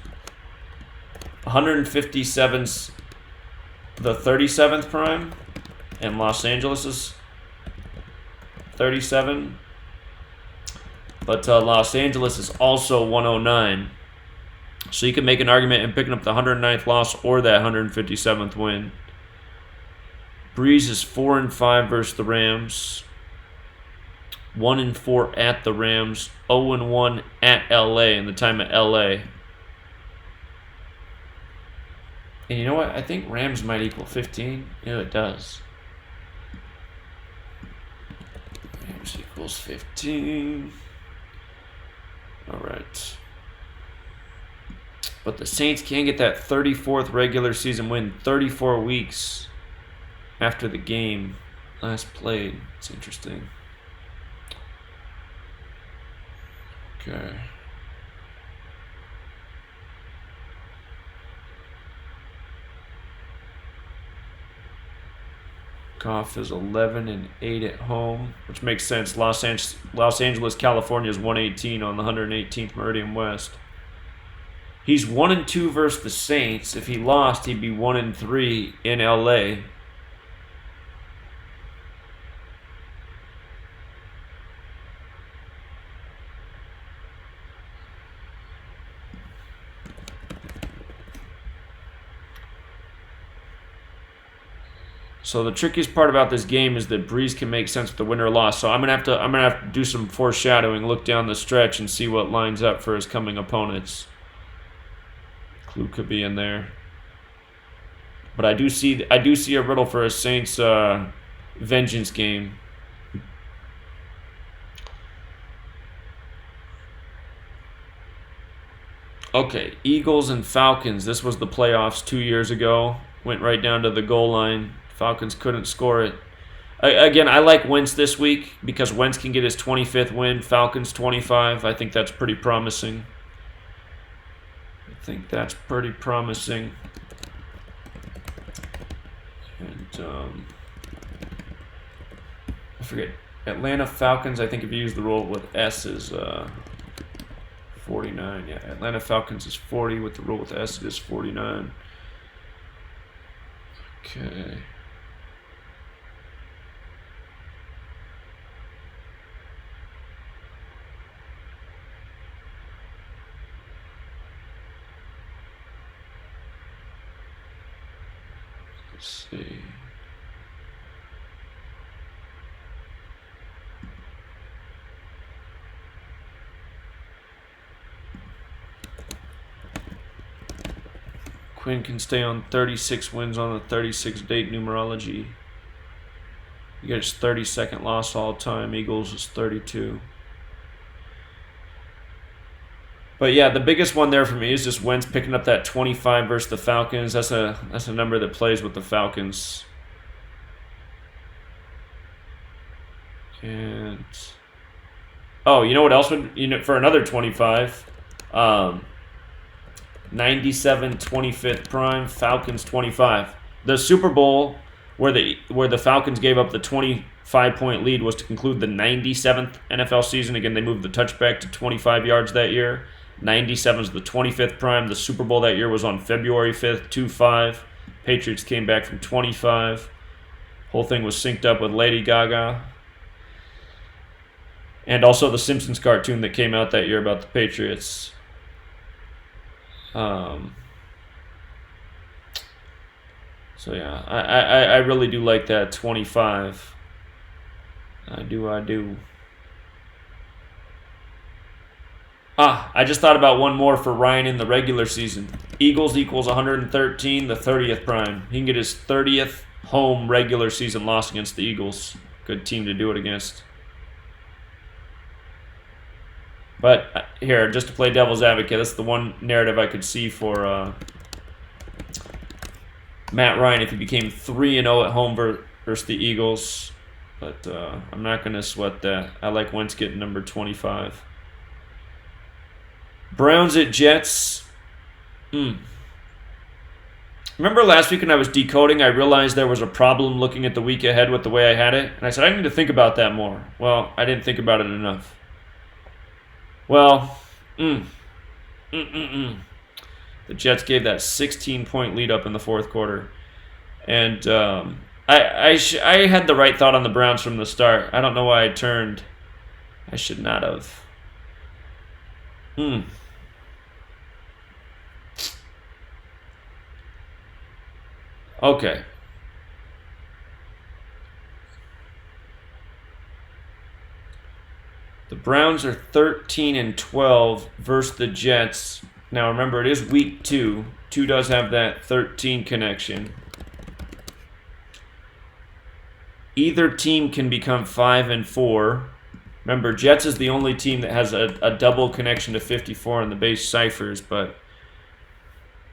157's the 37th prime, and Los Angeles is 37. But Los Angeles is also 109. So you can make an argument in picking up the 109th loss or that 157th win. Breeze is 4-5 versus the Rams. 1-4 at the Rams. 0-1 at LA in the time at LA. And you know what? I think Rams might equal 15. Yeah, it does. Rams equals 15. All right. But the Saints can get that 34th regular season win 34 weeks after the game last played. It's interesting. Okay. Goff is 11-8 at home, which makes sense. Los Angeles, California is 118 on the 118th Meridian West. He's 1-2 versus the Saints. If he lost, he'd be 1-3 in LA. So the trickiest part about this game is that Breeze can make sense with the win or loss. So I'm gonna have to do some foreshadowing, look down the stretch, and see what lines up for his coming opponents. Clue could be in there, but I do see a riddle for a Saints vengeance game. Okay, Eagles and Falcons. This was the playoffs 2 years ago. Went right down to the goal line. Falcons couldn't score it. Again, I like Wentz this week because Wentz can get his 25th win. Falcons 25. I think that's pretty promising. And I forget. Atlanta Falcons, I think if you use the rule with S is 49. Yeah, Atlanta Falcons is 40. With the rule with S, it is 49. Okay. Let's see. Quinn can stay on 36 wins on the 36 date numerology. You get his 32nd loss all time. Eagles is 32. But yeah, the biggest one there for me is just Wentz picking up that 25 versus the Falcons. That's a number that plays with the Falcons. And oh, you know what else would for another 25? 97 25th prime, Falcons 25. The Super Bowl where the Falcons gave up the 25-point lead was to conclude the 97th NFL season. Again, they moved the touchback to 25 yards that year. 97 is the 25th prime. The Super Bowl that year was on February 5th, 2-5. Patriots came back from 25. Whole thing was synced up with Lady Gaga. And also the Simpsons cartoon that came out that year about the Patriots. So yeah, I really do like that 25. I do. I just thought about one more for Ryan in the regular season. Eagles equals 113, the 30th prime. He can get his 30th home regular season loss against the Eagles. Good team to do it against. But here, just to play devil's advocate, that's the one narrative I could see for Matt Ryan if he became 3-0 at home versus the Eagles. But I'm not going to sweat that. I like Wentz getting number 25. Browns at Jets. Remember last week when I was decoding, I realized there was a problem looking at the week ahead with the way I had it? And I said, I need to think about that more. Well, I didn't think about it enough. Well, the Jets gave that 16-point lead up in the fourth quarter. And I had the right thought on the Browns from the start. I don't know why I turned. I should not have. Okay. The Browns are 13-12 versus the Jets. Now remember, it is week 2. 2 does have that 13 connection. Either team can become 5-4. Remember, Jets is the only team that has a double connection to 54 in the base ciphers, but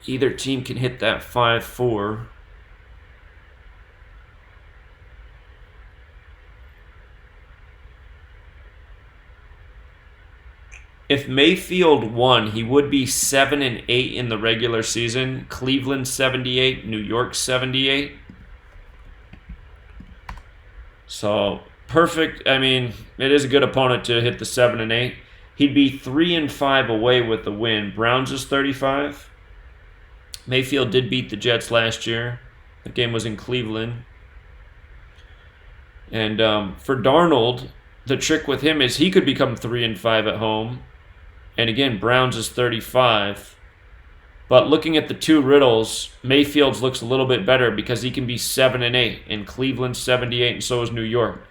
either team can hit that 5-4. If Mayfield won, he would be 7-8 in the regular season. Cleveland 78, New York 78. So perfect. I mean, it is a good opponent to hit the 7-8. He'd be 3-5 away with the win. Browns is 35. Mayfield did beat the Jets last year. The game was in Cleveland. And for Darnold, the trick with him is he could become 3-5 at home. And again, Browns is 35. But looking at the two riddles, Mayfield's looks a little bit better because he can be 7-8, and Cleveland 78, and so is New York.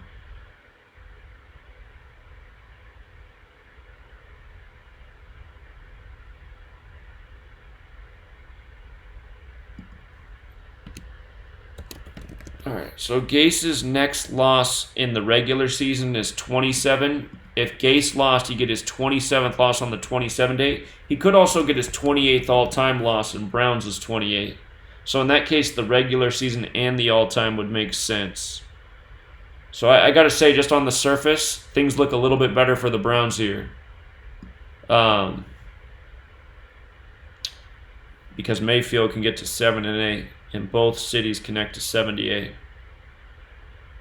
All right, so Gase's next loss in the regular season is 27. If Gase lost, he'd get his 27th loss on the 27 date. He could also get his 28th all-time loss, and Browns is 28. So in that case, the regular season and the all-time would make sense. So I got to say, just on the surface, things look a little bit better for the Browns here. Because Mayfield can get to 7-8, and both cities connect to 78.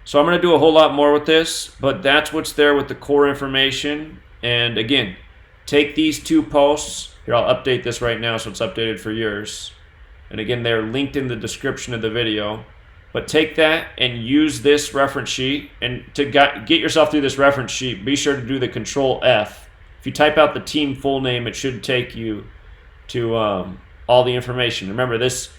So I'm going to do a whole lot more with this, but that's what's there with the core information. And again, take these two posts. Here, I'll update this right now so it's updated for yours. And again, they're linked in the description of the video. But take that and use this reference sheet. And to get yourself through this reference sheet, be sure to do the Control F. If you type out the team full name, it should take you to all the information. Remember, this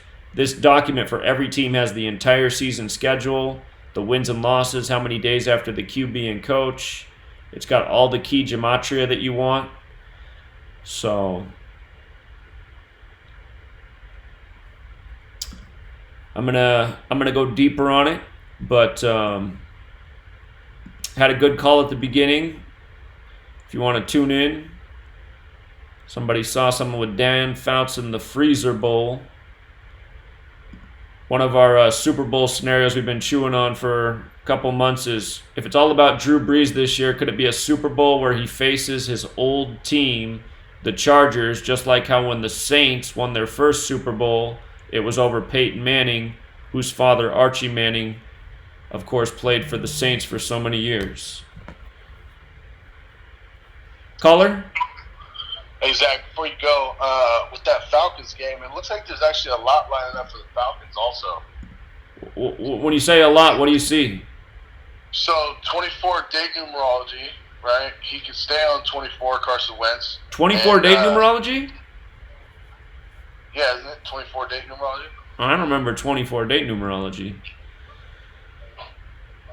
document for every team has the entire season schedule, the wins and losses, how many days after the QB and coach. It's got all the key gematria that you want. So I'm gonna go deeper on it, but had a good call at the beginning. If you want to tune in, somebody saw someone with Dan Fouts in the Freezer Bowl. One of our Super Bowl scenarios we've been chewing on for a couple months is, if it's all about Drew Brees this year, could it be a Super Bowl where he faces his old team, the Chargers, just like how when the Saints won their first Super Bowl, it was over Peyton Manning, whose father, Archie Manning, of course, played for the Saints for so many years. Caller? Hey, Zach, before you go, with that Falcons game, it looks like there's actually a lot lining up for the Falcons also. When you say a lot, what do you see? So, 24 date numerology, right? He can stay on 24, Carson Wentz. 24 date numerology? Yeah, isn't it 24 date numerology? I don't remember 24 date numerology.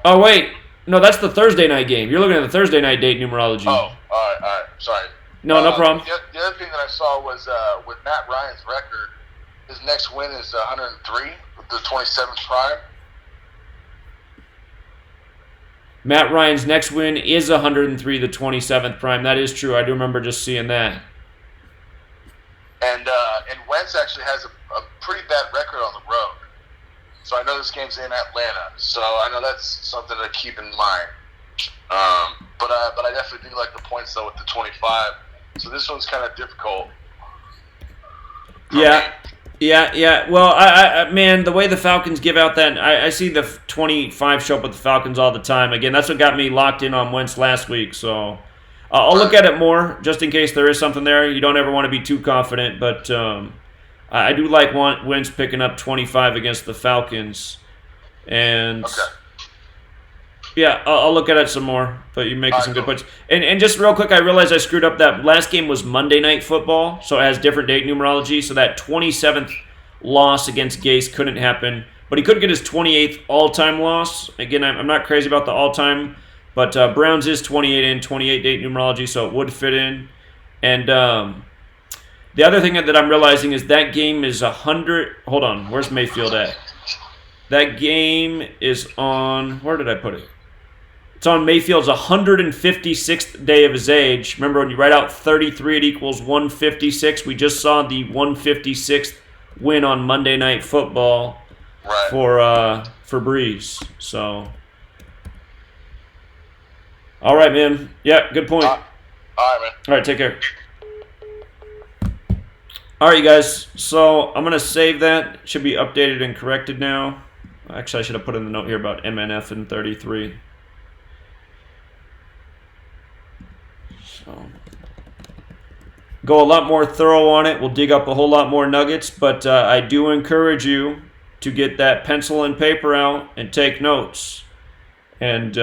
Oh, wait. No, that's the Thursday night game. You're looking at the Thursday night date numerology. Oh, all right. Sorry. No problem. The other thing that I saw was with Matt Ryan's record, his next win is 103 with the 27th prime. Matt Ryan's next win is 103, the 27th prime. That is true. I do remember just seeing that. And Wentz actually has a pretty bad record on the road. So I know this game's in Atlanta. So I know that's something to keep in mind. But I definitely do like the points, though, with the 25. So this one's kind of difficult. Yeah. Well, I man, the way the Falcons give out that, I see the 25 show up with the Falcons all the time. Again, that's what got me locked in on Wentz last week. So I'll look at it more just in case there is something there. You don't ever want to be too confident, but I do like Wentz picking up 25 against the Falcons. And yeah, I'll look at it some more, but you're making some good points. And just real quick, I realized I screwed up. That last game was Monday Night Football, so it has different date numerology. So that 27th loss against Gase couldn't happen. But he could get his 28th all-time loss. Again, I'm not crazy about the all-time, but Browns is 28 date numerology, so it would fit in. And the other thing that I'm realizing is that game is 100. Hold on, where's Mayfield at? That game is on. Where did I put it? It's on Mayfield's 156th day of his age. Remember, when you write out 33, it equals 156. We just saw the 156th win on Monday Night Football for Breeze. So, all right, man. Yeah, good point. All right, man. All right, take care. All right, you guys. So I'm gonna save that. It should be updated and corrected now. Actually, I should have put in the note here about MNF and 33. So, go a lot more thorough on it. We'll dig up a whole lot more nuggets, but I do encourage you to get that pencil and paper out and take notes, and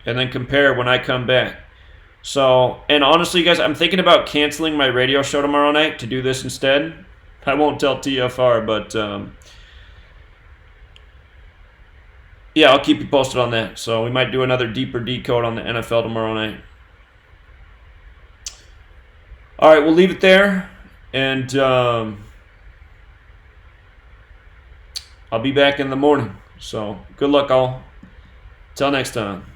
then compare when I come back. So, and honestly, guys, I'm thinking about canceling my radio show tomorrow night to do this instead. I won't tell TFR, but yeah, I'll keep you posted on that. So we might do another deeper decode on the NFL tomorrow night. All right, we'll leave it there, and I'll be back in the morning. So good luck, all. Till next time.